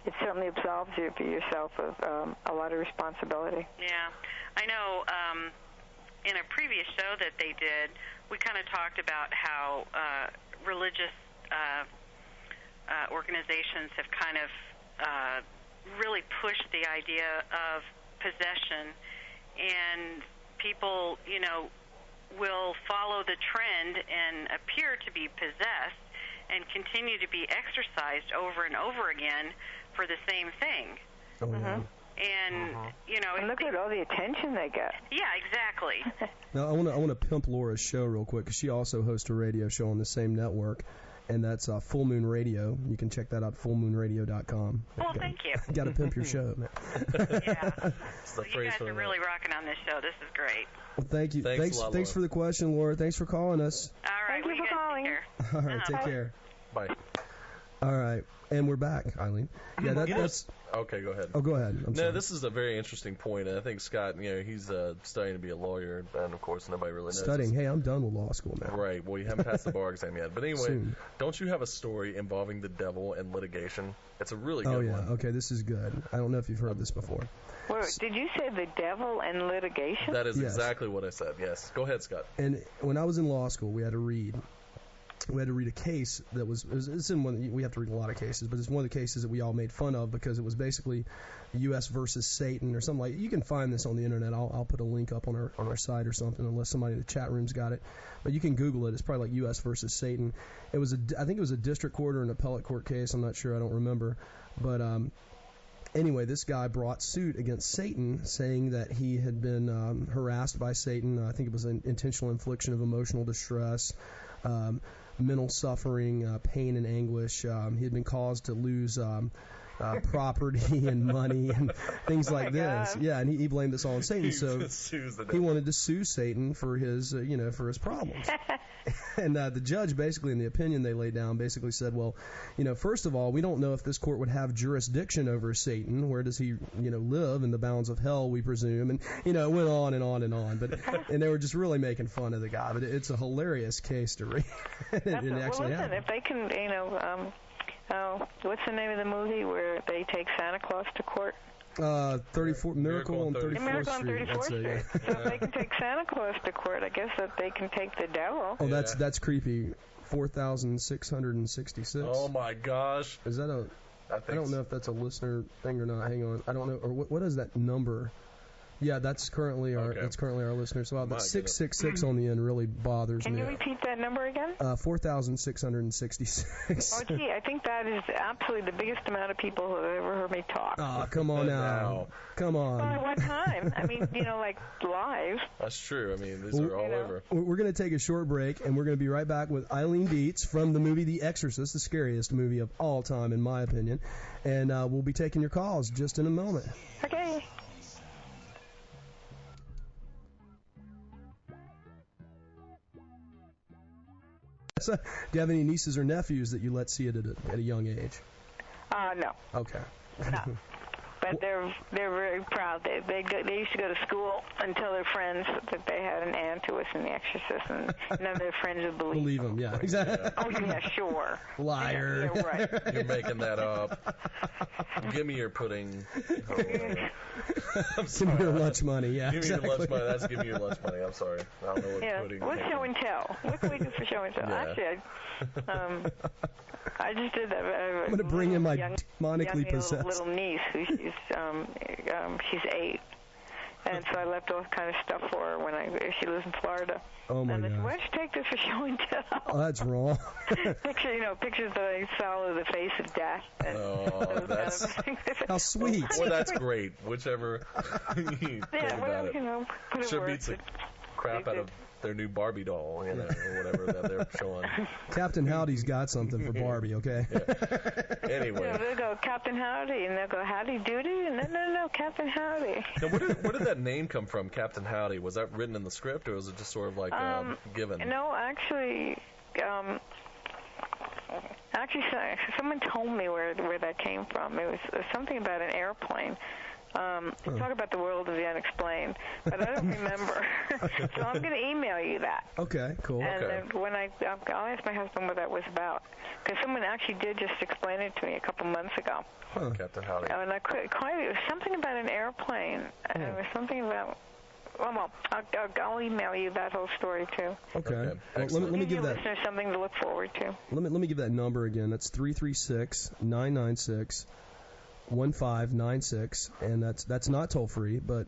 S6: It certainly absolves you for yourself of a lot of responsibility.
S9: Yeah. I know in a previous show that they did, we kind of talked about how religious organizations have kind of really pushed the idea of possession, and people, will follow the trend and appear to be possessed, and continue to be exorcised over and over again for the same thing.
S2: Oh, yeah.
S9: And
S6: and look at all the attention they get.
S9: Yeah, exactly.
S2: Now I want to pimp Laura's show real quick because she also hosts a radio show on the same network, and that's Full Moon Radio. You can check that out, fullmoonradio.com.
S9: Well, thank you.
S2: Got to pimp your show, man.
S9: Yeah. Well, you guys are really rocking on this show. This is great.
S2: Well, thank you.
S3: Thanks
S2: for the question, Laura. Thanks for calling us.
S9: All right.
S6: Thank you for calling.
S9: Take care.
S2: All right, take care.
S3: Bye.
S2: All right, and we're back, Eileen. Yeah, that's.
S3: Okay, go ahead.
S2: Oh, go ahead. I'm sorry.
S3: This is a very interesting point, and I think Scott, he's studying to be a lawyer, and of course nobody really knows.
S2: Studying. Hey, I'm done with law school now.
S3: Right. Well, you haven't passed the bar exam yet. But anyway,
S2: Soon.
S3: Don't you have a story involving the devil and litigation? It's a really good
S2: one. Oh, yeah.
S3: one.
S2: Okay, this is good. I don't know if you've heard this before.
S6: Wait, did you say the devil and litigation?
S3: That is exactly what I said, yes. Go ahead, Scott.
S2: And when I was in law school, we had to read a case that it's in one. We have to read a lot of cases, but it's one of the cases that we all made fun of because it was basically U.S. versus Satan or something like. You can find this on the internet. I'll put a link up on our site or something, unless somebody in the chat room's got it. But you can Google it. It's probably like U.S. versus Satan. I think it was a district court or an appellate court case. I'm not sure. I don't remember. But anyway, this guy brought suit against Satan, saying that he had been harassed by Satan. I think it was an intentional infliction of emotional distress. Mental suffering, pain and anguish. He had been caused to lose property and money and things like this. Yeah, and he blamed this all on Satan. So he wanted to sue Satan for his, for his problems. And the judge, basically, in the opinion they laid down, basically said, well, first of all, we don't know if this court would have jurisdiction over Satan. Where does he, live? In the bounds of hell, we presume. And, it went on and on and on. And they were just really making fun of the guy. But it's a hilarious case to read.
S6: If they can, what's the name of the movie where they take Santa Claus to court?
S2: 34 Miracle on 34th Street.
S6: That's it, yeah. So if they can take Santa Claus to court, I guess that they can take the devil.
S2: Oh, that's creepy. 4,666.
S3: Oh my gosh!
S2: Is that a? I don't know if that's a listener thing or not. Hang on, I don't know. Or what is that number? Yeah, that's currently our listener. So the 666 on the end really bothers me.
S6: Can you repeat that number again?
S2: 4,666.
S6: Oh, gee, I think that is absolutely the biggest amount of people who have ever heard me talk.
S2: Oh, come on now. Come on.
S6: Well, at what time? I mean, like live.
S3: That's true. I mean, these are all over.
S2: We're going to take a short break, and we're going to be right back with Eileen Dietz from the movie The Exorcist, the scariest movie of all time, in my opinion. And we'll be taking your calls just in a moment.
S6: Okay.
S2: Do you have any nieces or nephews that you let see it at a young age?
S6: No.
S2: Okay.
S6: No. But they're very proud. They used to go to school and tell their friends that they had an aunt who was in The Exorcist, and none of their friends would believe
S2: them. Yeah, exactly.
S6: Oh yeah, sure.
S2: Liar.
S6: Yeah, right.
S3: You're making that up. Give me your pudding. I'm sorry.
S2: Give me your lunch money. Yeah,
S3: give me your lunch money. That's giving me your lunch money. I'm sorry. I don't know what pudding.
S6: What's show and tell? What can we do for show and tell?
S3: Yeah.
S6: Actually, I just did that.
S2: I'm going to bring in my demonically possessed
S6: little niece who she's 8. And so I left all kind of stuff for her when she lives in Florida.
S2: Oh my God!
S6: Why don't you take this for show and tell?
S2: Oh, that's wrong.
S6: Pictures that I saw of the face of death. And
S3: that's
S2: how sweet.
S3: Well, that's great. Whichever you think about it. Sure beats the crap out of their new Barbie doll, or whatever that they're showing.
S2: Captain Howdy's got something for Barbie, okay?
S3: Yeah. Anyway.
S6: They'll go, Captain Howdy, and they'll go, Howdy Doody? And no, Captain Howdy.
S3: Now, where did that name come from, Captain Howdy? Was that written in the script, or was it just sort of like given?
S6: No, actually, someone told me where that came from. It was something about an airplane. Talk about the world of the unexplained, but I don't remember. So I'm going to email you that.
S2: Okay, cool.
S6: And when I'll ask my husband what that was about, because someone actually did just explain it to me a couple months ago.
S3: Captain Howdy.
S6: And it was something about an airplane. And it was something about. Well, I'll email you that whole story too.
S2: Okay. Well, let me give that.
S6: Listeners something to look forward to.
S2: Let me give that number again. That's 336-996. 1596, and that's not toll free. But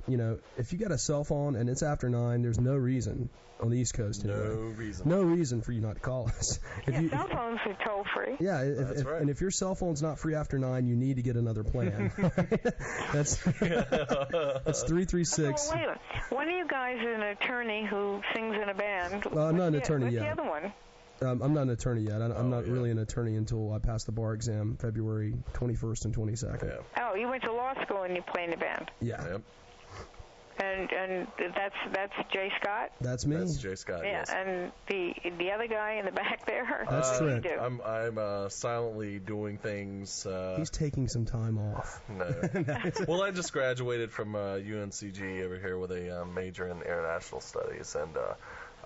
S2: if you got a cell phone and it's after 9, there's no reason on the East Coast. No reason for you not to call us.
S6: Cell phones are toll free.
S2: Yeah,
S3: right.
S2: And if your cell phone's not free after 9, you need to get another plan. That's 336.
S6: Well, wait a minute. One of you guys is an attorney who sings in a band.
S2: I'm not an attorney yet.
S6: What's the other one?
S2: I'm not an attorney yet. I'm not really an attorney until I pass the bar exam February 21st and 22nd.
S3: Yeah.
S6: Oh, you went to law school and you play in a band.
S2: Yeah.
S3: Yep.
S6: And that's Jay Scott?
S2: That's me.
S3: That's Jay Scott,
S6: yeah,
S3: yes.
S6: And the other guy in the back there?
S2: That's Trent.
S3: I'm silently doing things.
S2: He's taking some time off.
S3: No. Well, I just graduated from UNCG over here with a major in international studies.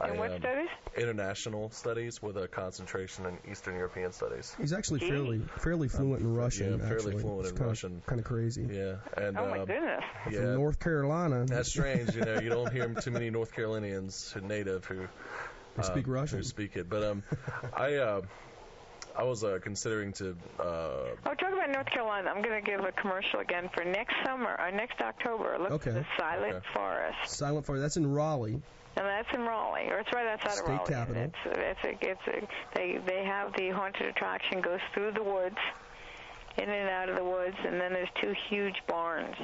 S3: And
S6: what studies?
S3: International studies with a concentration in Eastern European studies.
S2: He's actually fairly fluent in Russian.
S3: Yeah, fairly fluent in Russian.
S2: Kind of crazy.
S3: Yeah, and
S6: oh my goodness.
S3: Yeah,
S2: from North Carolina.
S3: That's strange. You don't hear too many North Carolinians native who
S2: speak Russian.
S3: Who speak it. But I was considering to.
S6: Talk about North Carolina. I'm going to give a commercial again for next summer or next October. Look at the Silent Forest.
S2: Silent Forest. That's in Raleigh.
S6: And that's in Raleigh, or it's right outside of Raleigh.
S2: State capital.
S6: They have the haunted attraction goes through the woods, in and out of the woods, and then there's 2 huge barns.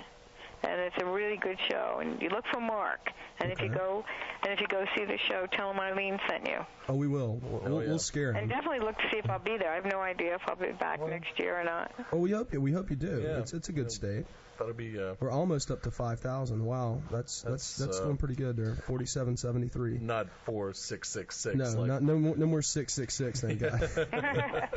S6: And it's a really good show. And you look for Mark. And if you go see the show, tell him Eileen sent you.
S2: Oh, we will. We'll scare him.
S6: And definitely look to see if I'll be there. I have no idea if I'll be back next year or not.
S2: Oh, we hope you do.
S3: Yeah.
S2: It's a good state.
S3: That'll be.
S2: We're almost up to 5,000. Wow, that's going pretty good there. 4773.
S3: Not 4666.
S2: No, no more 666. Thank God.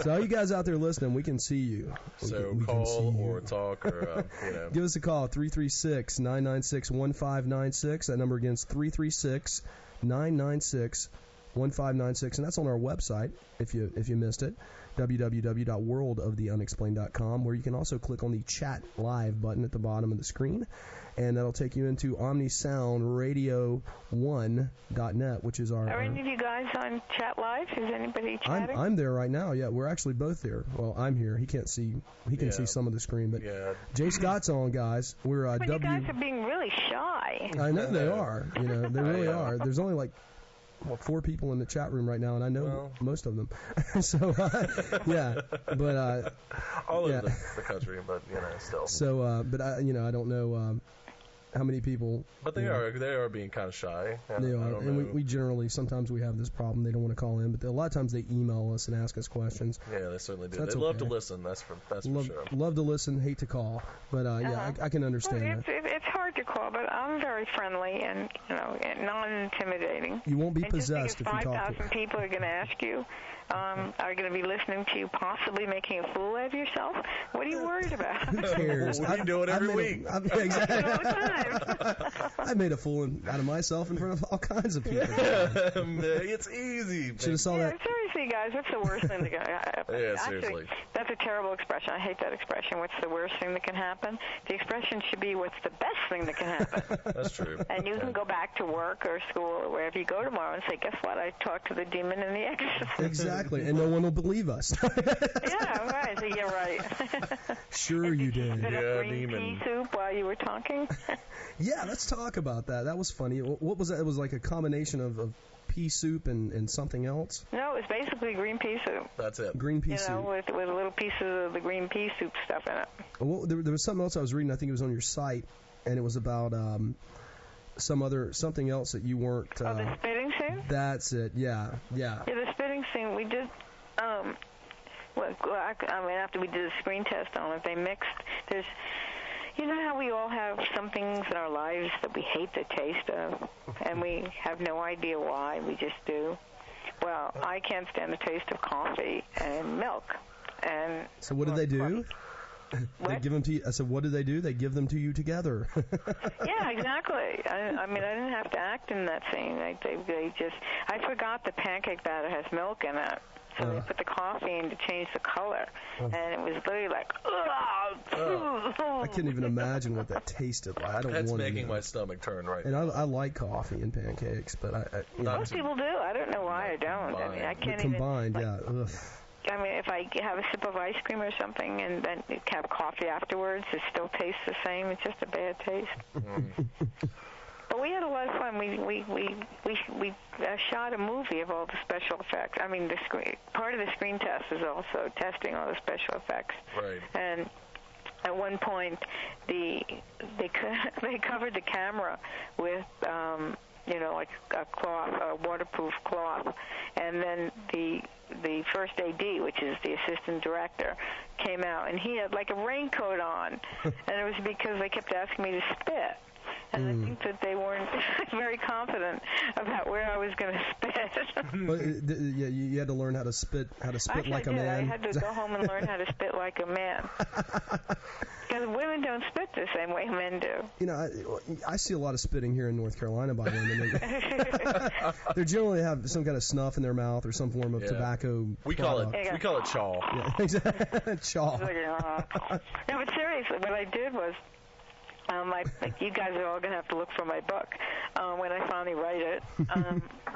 S2: So all you guys out there listening, we can see you.
S3: We call or talk or
S2: Give us a call 336-996-1596. That number again is 336-996-1596, and that's on our website if you missed it. www.worldoftheunexplained.com, where you can also click on the chat live button at the bottom of the screen, and that'll take you into OmniSoundRadio1.net, which is our...
S6: Are any of you guys on chat live? Is anybody chatting?
S2: I'm there right now, yeah. We're actually both there. Well, I'm here. He can't see... He can see some of the screen, but...
S3: Yeah.
S2: Jay Scott's on, guys. We're
S6: you guys are being really shy.
S2: I know they are. They really are. There's only like... 4 people in the chat room right now, and I know most of them. So, yeah, but
S3: all over the country, but still.
S2: So, but I don't know how many people.
S3: But they are being kind of shy.
S2: They are, and we generally sometimes we have this problem. They don't want to call in, but a lot of times they email us and ask us questions.
S3: Yeah, they certainly do.
S2: So
S3: they love to listen. That's for sure.
S2: Love to listen, hate to call, but yeah, I can understand that.
S6: It's hard to call, but I'm very friendly and non-intimidating.
S2: You won't be possessed if you talk.
S6: 5,000 people are going to ask you. Are going to be listening to you, possibly making a fool out of yourself. What are you worried about?
S2: Who cares?
S3: What are you doing every week?
S2: Exactly. I made a fool out of myself in front of all kinds of people.
S3: It's easy.
S2: Should have saw that.
S6: Seriously, guys, what's the worst thing that can happen?
S3: Yeah, seriously.
S6: Actually, that's a terrible expression. I hate that expression. What's the worst thing that can happen? The expression should be what's the best thing that can happen.
S3: That's true.
S6: And you can go back to work or school or wherever you go tomorrow and say, guess what? I talked to the demon in the Exorcist.
S2: Exactly, and no one will believe us.
S6: Yeah, right. So you're right.
S2: Sure you did.
S6: Yeah, green pea soup while you were talking?
S2: Yeah, let's talk about that. That was funny. What was that? It was like a combination of pea soup and something else?
S6: No, it was basically green pea soup.
S3: That's it.
S2: Green pea soup.
S6: With little pieces of the green pea soup stuff in it.
S2: Well, there was something else I was reading. I think it was on your site, and it was about something else that you weren't...
S6: the spitting scene?
S2: That's it, yeah.
S6: Yeah, the spitting scene, we did... after we did a screen test on it, they mixed... There's... You know how we all have some things in our lives that we hate the taste of, and we have no idea why, we just do? Well, I can't stand the taste of coffee and milk. And
S2: so what do they do? They give them to you. I said, what do? They give them to you together.
S6: Yeah, exactly. I mean, I didn't have to act in that scene. They just... I forgot the pancake batter has milk in it. So they put the coffee in to change the color, and it was literally like,
S2: I can't even imagine what that tasted like. I don't
S3: That's
S2: want
S3: making
S2: to
S3: my stomach turn right
S2: and
S3: now.
S2: I like coffee and pancakes, but
S6: most people do. I don't know why I don't. I mean, I can't
S2: combined,
S6: even...
S2: yeah. Ugh.
S6: if I have a sip of ice cream or something and then have coffee afterwards, it still tastes the same. It's just a bad taste. But we had a lot of fun. We shot a movie of all the special effects. I mean, part of the screen test is also testing all the special effects.
S3: Right.
S6: And at one point, they covered the camera with like a cloth, a waterproof cloth, and then the first AD, which is the assistant director, came out, and he had like a raincoat on, and it was because they kept asking me to spit. And I think that they weren't very confident about where I was going to spit.
S2: But, you had to learn how to spit
S6: Actually,
S2: like a man.
S6: I had to go home and learn how to spit like a man. Because women don't spit the same way men do.
S2: You know, I see a lot of spitting here in North Carolina by women. They generally have some kind of snuff in their mouth or some form of tobacco.
S3: We call it chaw.
S2: Yeah, exactly. Chaw.
S6: No, but seriously, what I did was, you guys are all going to have to look for my book when I finally write it.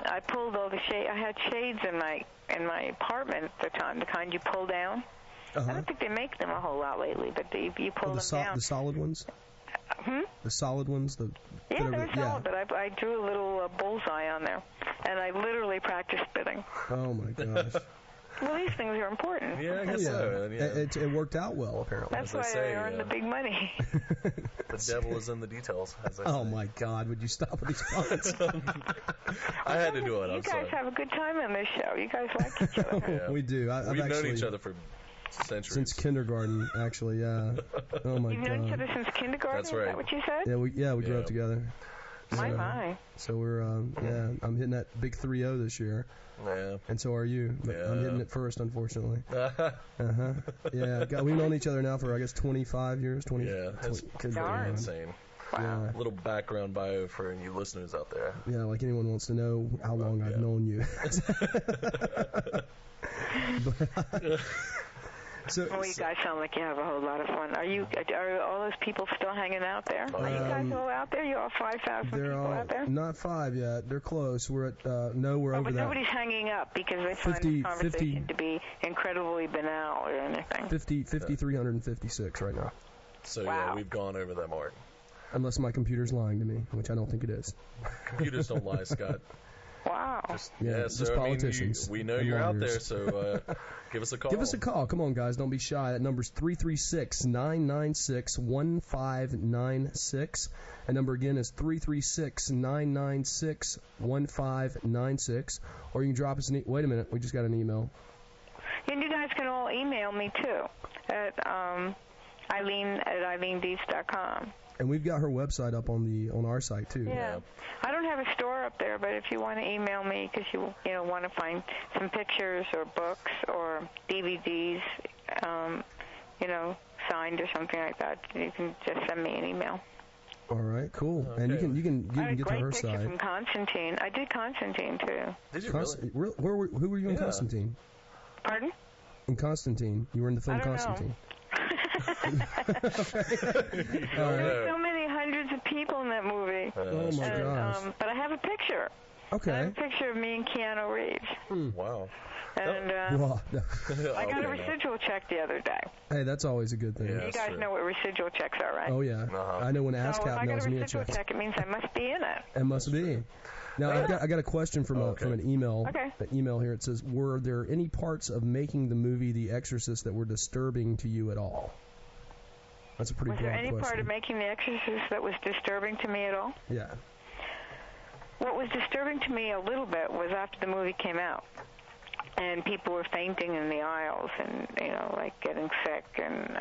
S6: I pulled all the shades. I had shades in my apartment at the time, the kind you pull down. I don't think they make them a whole lot lately, but you pull them down.
S2: The solid ones? The solid ones?
S6: Yeah, they're solid, but I drew a little bullseye on there, and I literally practiced spitting.
S2: Oh, my gosh.
S6: Well, these things are important.
S3: Yeah, I guess so. Yeah.
S2: It worked out well, apparently.
S6: That's why I earned the big money.
S3: The devil is in the details, as I say.
S2: Oh, my God. Would you stop with these comments?
S3: I had to do it.
S6: You guys have a good time on this show. You guys like each other.
S2: We do.
S3: We've known each other for centuries.
S2: Since kindergarten, actually, yeah. Oh, my God.
S6: You've known each other since kindergarten?
S3: That's right.
S6: Is that what you said?
S2: Yeah, we grew up together.
S6: My.
S2: So we're, I'm hitting that big 3-0 this year.
S3: Yeah.
S2: And so are you. But
S3: Yeah.
S2: I'm hitting it first, unfortunately. Yeah. We've known each other now for, I guess, 25 years. 20.
S3: Yeah. That's insane.
S6: Wow.
S3: A little background bio for you listeners out there.
S2: Yeah, like anyone wants to know how long I've known you.
S6: Well, you guys sound like you have a whole lot of fun. Are all those people still hanging out there? Are you guys all out there? You all 5,000 people out there?
S2: Not 5 yet. They're close. We're at we're over
S6: but
S2: that.
S6: Nobody's hanging up because they find this conversation to be incredibly banal or anything.
S2: 5,356 right now.
S3: So yeah, we've gone over that mark.
S2: Unless my computer's lying to me, which I don't think it is.
S3: Computers don't lie, Scott.
S6: Wow.
S2: Just politicians.
S3: We know you're out there, so give us a call.
S2: Give us a call. Come on, guys. Don't be shy. That number's 336-996-1596. That number again is 336-996-1596. Or you can drop us an wait a minute. We just got an email.
S6: And you guys can all email me, too, at Eileen@EileenDietz.com.
S2: And we've got her website up on our site, too.
S6: Yeah. I don't have a store up there, but if you want to email me because you want to find some pictures or books or DVDs, signed or something like that, you can just send me an email.
S2: All right, cool. Okay. And you can get to her site.
S6: From Constantine. I did Constantine, too.
S3: Did you really?
S2: Who were you in Constantine?
S6: Pardon?
S2: In Constantine. You were in the film Constantine.
S6: There's so many hundreds of people in that movie.
S2: Oh my gosh!
S6: But I have a picture.
S2: Okay.
S6: I have a picture of me and Keanu Reeves.
S3: Wow.
S6: And I got a residual check the other day.
S2: Hey, that's always a good thing.
S6: Yeah, you guys know what residual checks are, right?
S2: Oh yeah. I know when ASCAP mails me a check.
S6: If I got a residual check, it means I must be in it.
S2: It must be. Now I got a question from an email.
S6: Okay.
S2: An email here. It says, were there any parts of making the movie The Exorcist that were disturbing to you at all? That's a pretty broad question.
S6: Was there any part of making The Exorcist that was disturbing to me at all?
S2: Yeah.
S6: What was disturbing to me a little bit was after the movie came out, and people were fainting in the aisles and, getting sick, and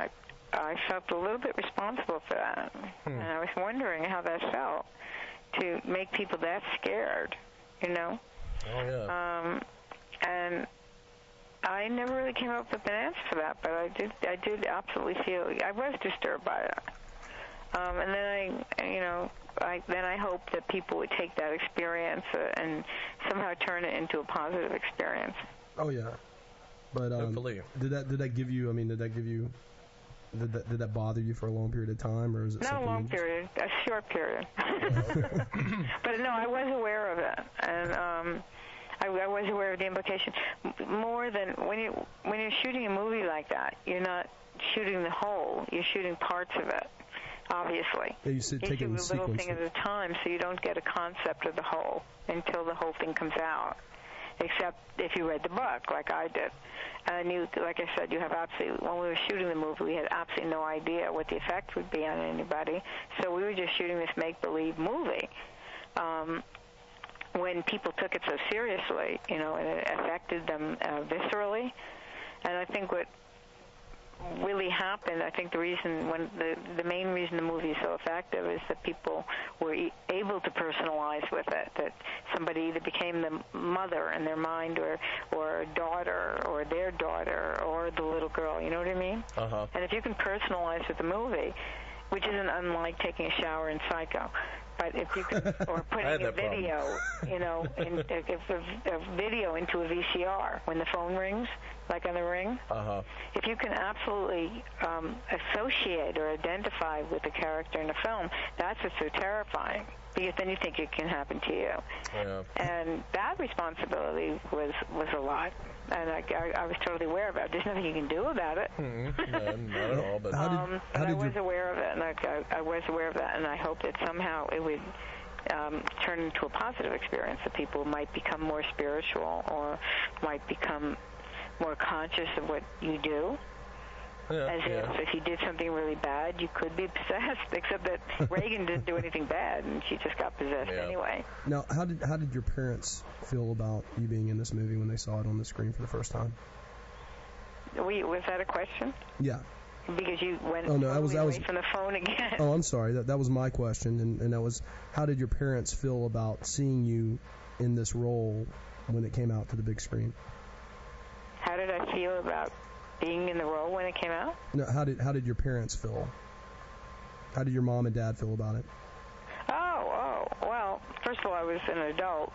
S6: I felt a little bit responsible for that. And I was wondering how that felt to make people that scared,
S3: Oh, yeah.
S6: And I never really came up with an answer for that, but I did absolutely feel I was disturbed by it. And then I hoped that people would take that experience and somehow turn it into a positive experience.
S2: Oh yeah, but did that give you? Did that bother you for a long period of time, or is it
S6: not a long period, a short period?
S3: Okay.
S6: But no, I was aware of it, and I was aware of the implication. More than when you're shooting a movie like that, you're not shooting the whole. You're shooting parts of it, obviously.
S2: Yeah, you shoot
S6: a little thing at a time, so you don't get a concept of the whole until the whole thing comes out. Except if you read the book, like I did. And you, like I said, you have absolutely, when we were shooting the movie, we had absolutely no idea what the effect would be on anybody. So we were just shooting this make-believe movie. When people took it so seriously, you know, and it affected them viscerally. And I think what really happened, I think the main reason the movie is so effective is that people were able to personalize with it, that somebody either became the mother in their mind or a daughter or their daughter or the little girl, you know what I mean?
S3: Uh-huh.
S6: And if you can personalize with the movie, which isn't unlike taking a shower in Psycho, but if you can, or putting a video, you know, a video into a VCR when the phone rings, like on the Ring, if you can absolutely associate or identify with the character in the film, that's what's so terrifying, because then you think it can happen to you.
S3: Yeah.
S6: And that responsibility was a lot, and I was totally aware of it. There's nothing you can do about it.
S3: No, not at all. But
S6: I was aware of it, and I was aware of that, and I hope that somehow it would turn into a positive experience, that people might become more spiritual or might become more conscious of what you do. As if you did something really bad, you could be possessed, except that Reagan didn't do anything bad, and she just got possessed anyway.
S2: Now, how did your parents feel about you being in this movie when they saw it on the screen for the first time?
S6: Was that a question?
S2: Yeah.
S6: Because you went
S2: away
S6: from the phone again.
S2: Oh, I'm sorry. That was my question, and that was, how did your parents feel about seeing you in this role when it came out to the big screen?
S6: How did I feel about being in the role when it came out?
S2: No, how did your parents feel? How did your mom and dad feel about it?
S6: Oh, well, first of all, I was an adult.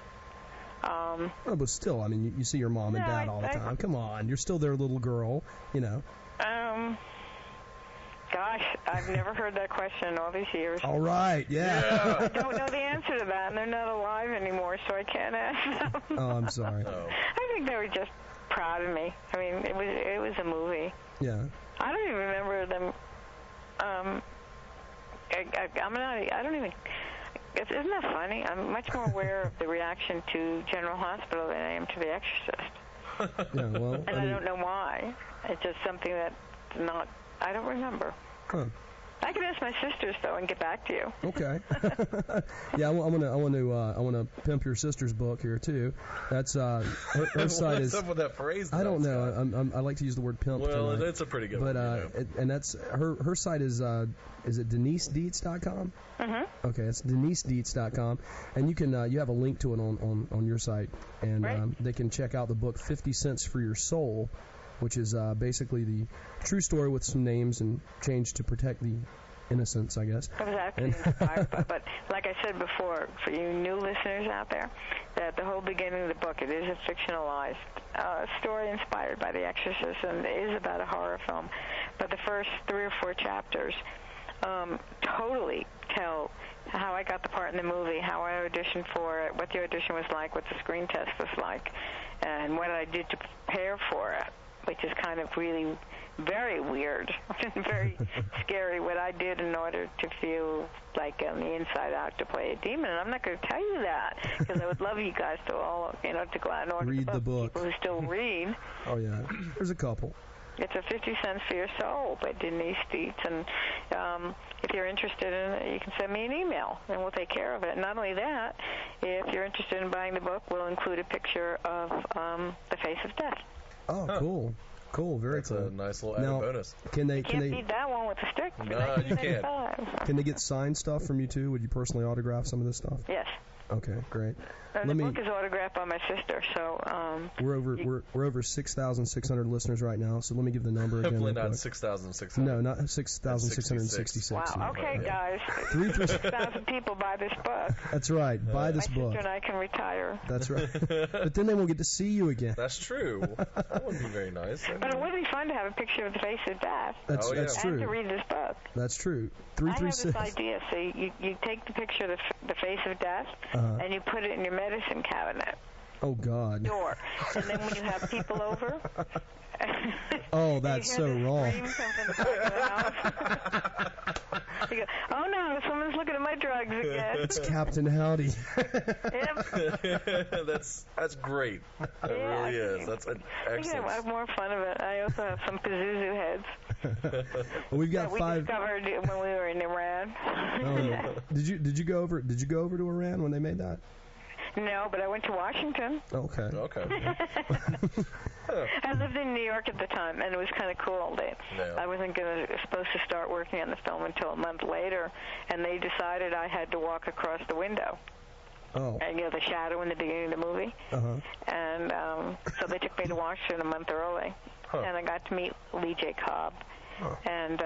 S2: But still, I mean, you see your mom and dad all the time. Come on, you're still their little girl, you know.
S6: Gosh, I've never heard that question in all these years.
S2: All right, yeah.
S6: I don't know the answer to that, and they're not alive anymore, so I can't ask them.
S2: Oh, I'm sorry.
S6: I think they were just proud of me. I mean, it was a movie.
S2: Yeah.
S6: I don't even remember them. Isn't that funny? I'm much more aware of the reaction to General Hospital than I am to The Exorcist.
S2: Yeah, well,
S6: and I don't know why. It's just something that's not. I don't remember.
S2: Huh.
S6: I can ask my sisters though and get back to you.
S2: Okay. Yeah, I want to pimp your sister's book here too. That's her site is.
S3: What's up with that phrase?
S2: I don't know. I like to use the word pimp.
S3: Well,
S2: tonight.
S3: it's a pretty good one.
S2: And that's her site is it DeniseDietz.com?
S6: Mm-hmm.
S2: Okay, it's DeniseDietz.com, and you can you have a link to it on your site, and they can check out the book 50 Cents for Your Soul, which is basically the true story with some names and changed to protect the innocence, I guess.
S6: Exactly. But like I said before, for you new listeners out there, that the whole beginning of the book, it is a fictionalized story inspired by The Exorcist, and it is about a horror film. But the first 3 or 4 chapters totally tell how I got the part in the movie, how I auditioned for it, what the audition was like, what the screen test was like, and what I did to prepare for it, which is kind of really very weird and very scary, what I did in order to feel like on the inside out to play a demon. And I'm not going to tell you that, because I would love you guys to all, to go out and order
S2: read the book.
S6: People who still read.
S2: Oh, yeah. There's a couple.
S6: It's a 50 Cents for Your Soul by Denise Dietz, and if you're interested in it, you can send me an email, and we'll take care of it. Not only that, if you're interested in buying the book, we'll include a picture of the face of death.
S2: Oh, cool. Cool, very
S3: That's
S2: cool.
S3: a nice little added bonus.
S2: Can they
S6: beat that one with a stick.
S3: No, you can't.
S2: Can they get signed stuff from you too? Would you personally autograph some of this stuff?
S6: Yes.
S2: Okay, great.
S6: And the book is autographed by my sister, so
S2: we're over 6,600 listeners right now. So let me give the number again.
S3: Hopefully not 6,600.
S2: No, not 6,666.
S6: Wow. Okay, guys. 6,000 people buy this book.
S2: That's right. Buy this book.
S6: My sister and I can retire.
S2: That's right. But then they won't get to see you again.
S3: That's true. That would be very nice.
S6: But it would be fun to have a picture of the face of death.
S2: That's true.
S6: And to read this book.
S2: That's true.
S6: I have this idea. So you take the picture of the face of death, and you put it in your medicine cabinet.
S2: Oh, God.
S6: door. And then when you have people over...
S2: Oh, that's so wrong.
S6: Come from the back of the house. You go, oh no, someone's looking at my drugs again.
S2: It's Captain Howdy.
S6: Yep.
S3: That's great. It really is. That's an excellent.
S6: I have more fun of it. I also have some Pazuzu heads.
S2: Well, we've got
S6: we
S2: 5.
S6: discovered when we were in Iran.
S2: Oh. Did you go over to Iran when they made that?
S6: No, but I went to Washington.
S2: Okay.
S6: I lived in New York at the time, and it was kind of cool. I wasn't supposed to start working on the film until a month later, and they decided I had to walk across the window.
S2: Oh.
S6: And, the shadow in the beginning of the movie.
S2: Uh-huh.
S6: And so they took me to Washington a month early, and I got to meet Lee J. Cobb. And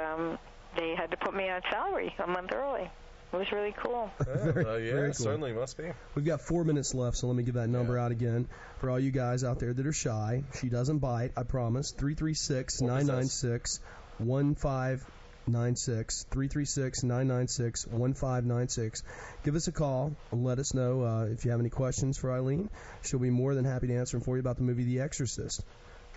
S6: they had to put me on salary a month early. It was really cool.
S3: Very
S2: cool.
S3: Certainly must be.
S2: We've got 4 minutes left, so let me give that number out again. For all you guys out there that are shy, she doesn't bite, I promise. 336-996-1596. 336-996-1596. Give us a call and let us know if you have any questions for Eileen. She'll be more than happy to answer them for you about the movie The Exorcist.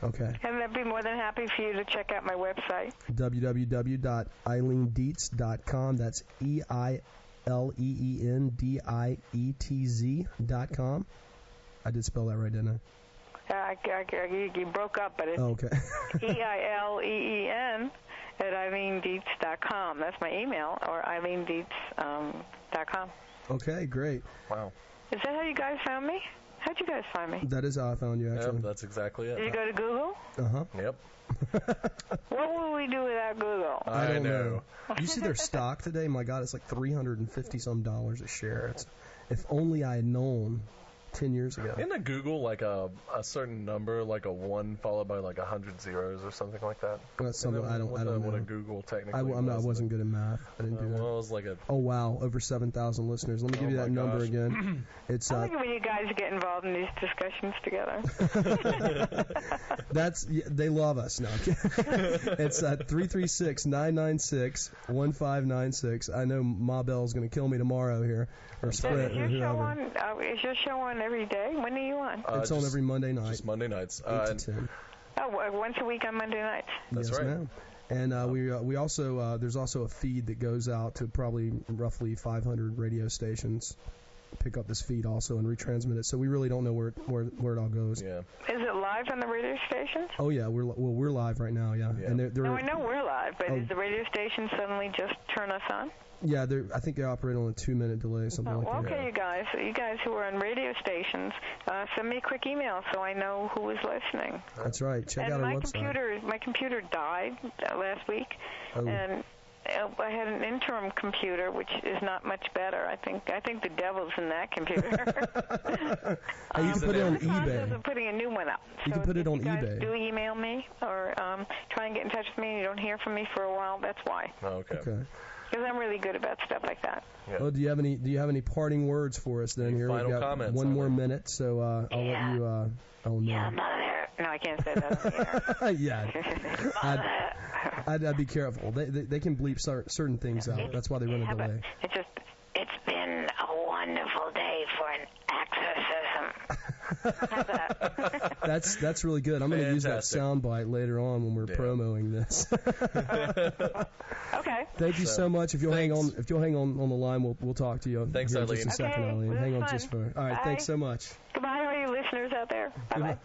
S2: Okay.
S6: And I'd be more than happy for you to check out my website.
S2: www.eileendietz.com. That's EILEENDIETZ.com. I did spell that right, didn't I?
S6: You broke up, but it's
S2: okay.
S6: EILEEN at EileenDietz.com. That's my email, or EileenDietz.com.
S2: Okay, great.
S3: Wow.
S6: Is that how you guys found me? How'd you guys find me?
S2: That is how I found you, actually.
S3: Yep, that's exactly it.
S6: Did you go to Google?
S2: Uh-huh.
S3: Yep.
S6: What would we do without Google?
S2: I don't know. You see their stock today? My God, it's like $350-some a share. If only I had known 10 years ago.
S3: Isn't a Google like a certain number, like a 1 followed by like 100 zeros or something like that?
S2: That's something I don't know.
S3: What a Google technically
S2: I wasn't good at math. I didn't do that.
S3: Well, it was like a...
S2: Oh, wow. Over 7,000 listeners. Let me give you that number again. It's
S6: I like when you guys get involved in these discussions together.
S2: They love us now. It's 336-996-1596. I know Ma Bell's going to kill me tomorrow here. Or Sprint.
S6: Is your show on every day? When are you on?
S2: It's on every Monday night.
S3: Just Monday nights.
S2: 8 to 10.
S6: Oh, once a week on Monday nights.
S3: That's
S2: yes,
S3: right.
S2: Ma'am. And we also there's also a feed that goes out to probably roughly 500 radio stations. Pick up this feed also and retransmit it. So we really don't know where it all goes.
S3: Yeah.
S6: Is it live on the radio stations?
S2: Oh yeah, we're live right now. Yeah. And
S6: no, I know we're live, but is the radio station suddenly just turn us on?
S2: Yeah, I think they operate on a 2-minute delay, something like that.
S6: Okay, you guys who are on radio stations, send me a quick email so I know who is listening.
S2: That's right. Check out our website.
S6: My computer died last week, and I had an interim computer, which is not much better. I think the devil's in that computer.
S2: Hey, you can put it on eBay.
S6: I'm putting a new one up.
S2: You can put it on
S6: eBay.
S2: eBay.
S6: Do email me or try and get in touch with me and you don't hear from me for a while, that's why.
S3: Oh, okay.
S6: Because I'm really good about stuff like that.
S3: Yeah.
S2: Well, do you have any parting words for us then? Here
S3: final
S2: we've got
S3: comments,
S2: one more minute, so I'll let you. Oh no.
S6: Yeah, Mother. No, I can't say that on the air.
S2: Yeah. I'd be careful. They can bleep certain things out. That's why they run a delay.
S6: It's been a wonderful day for an exorcism.
S2: That's really good. I'm going to use that soundbite later on when we're promoting this.
S6: Okay.
S2: Thank you so much. If you'll hang on the line, we'll talk to you.
S3: Thanks,
S2: here
S3: Eileen.
S2: in just a second, Eileen. Hang on just for. All right.
S6: Bye.
S2: Thanks so much.
S6: Goodbye, all you listeners out there. Bye bye.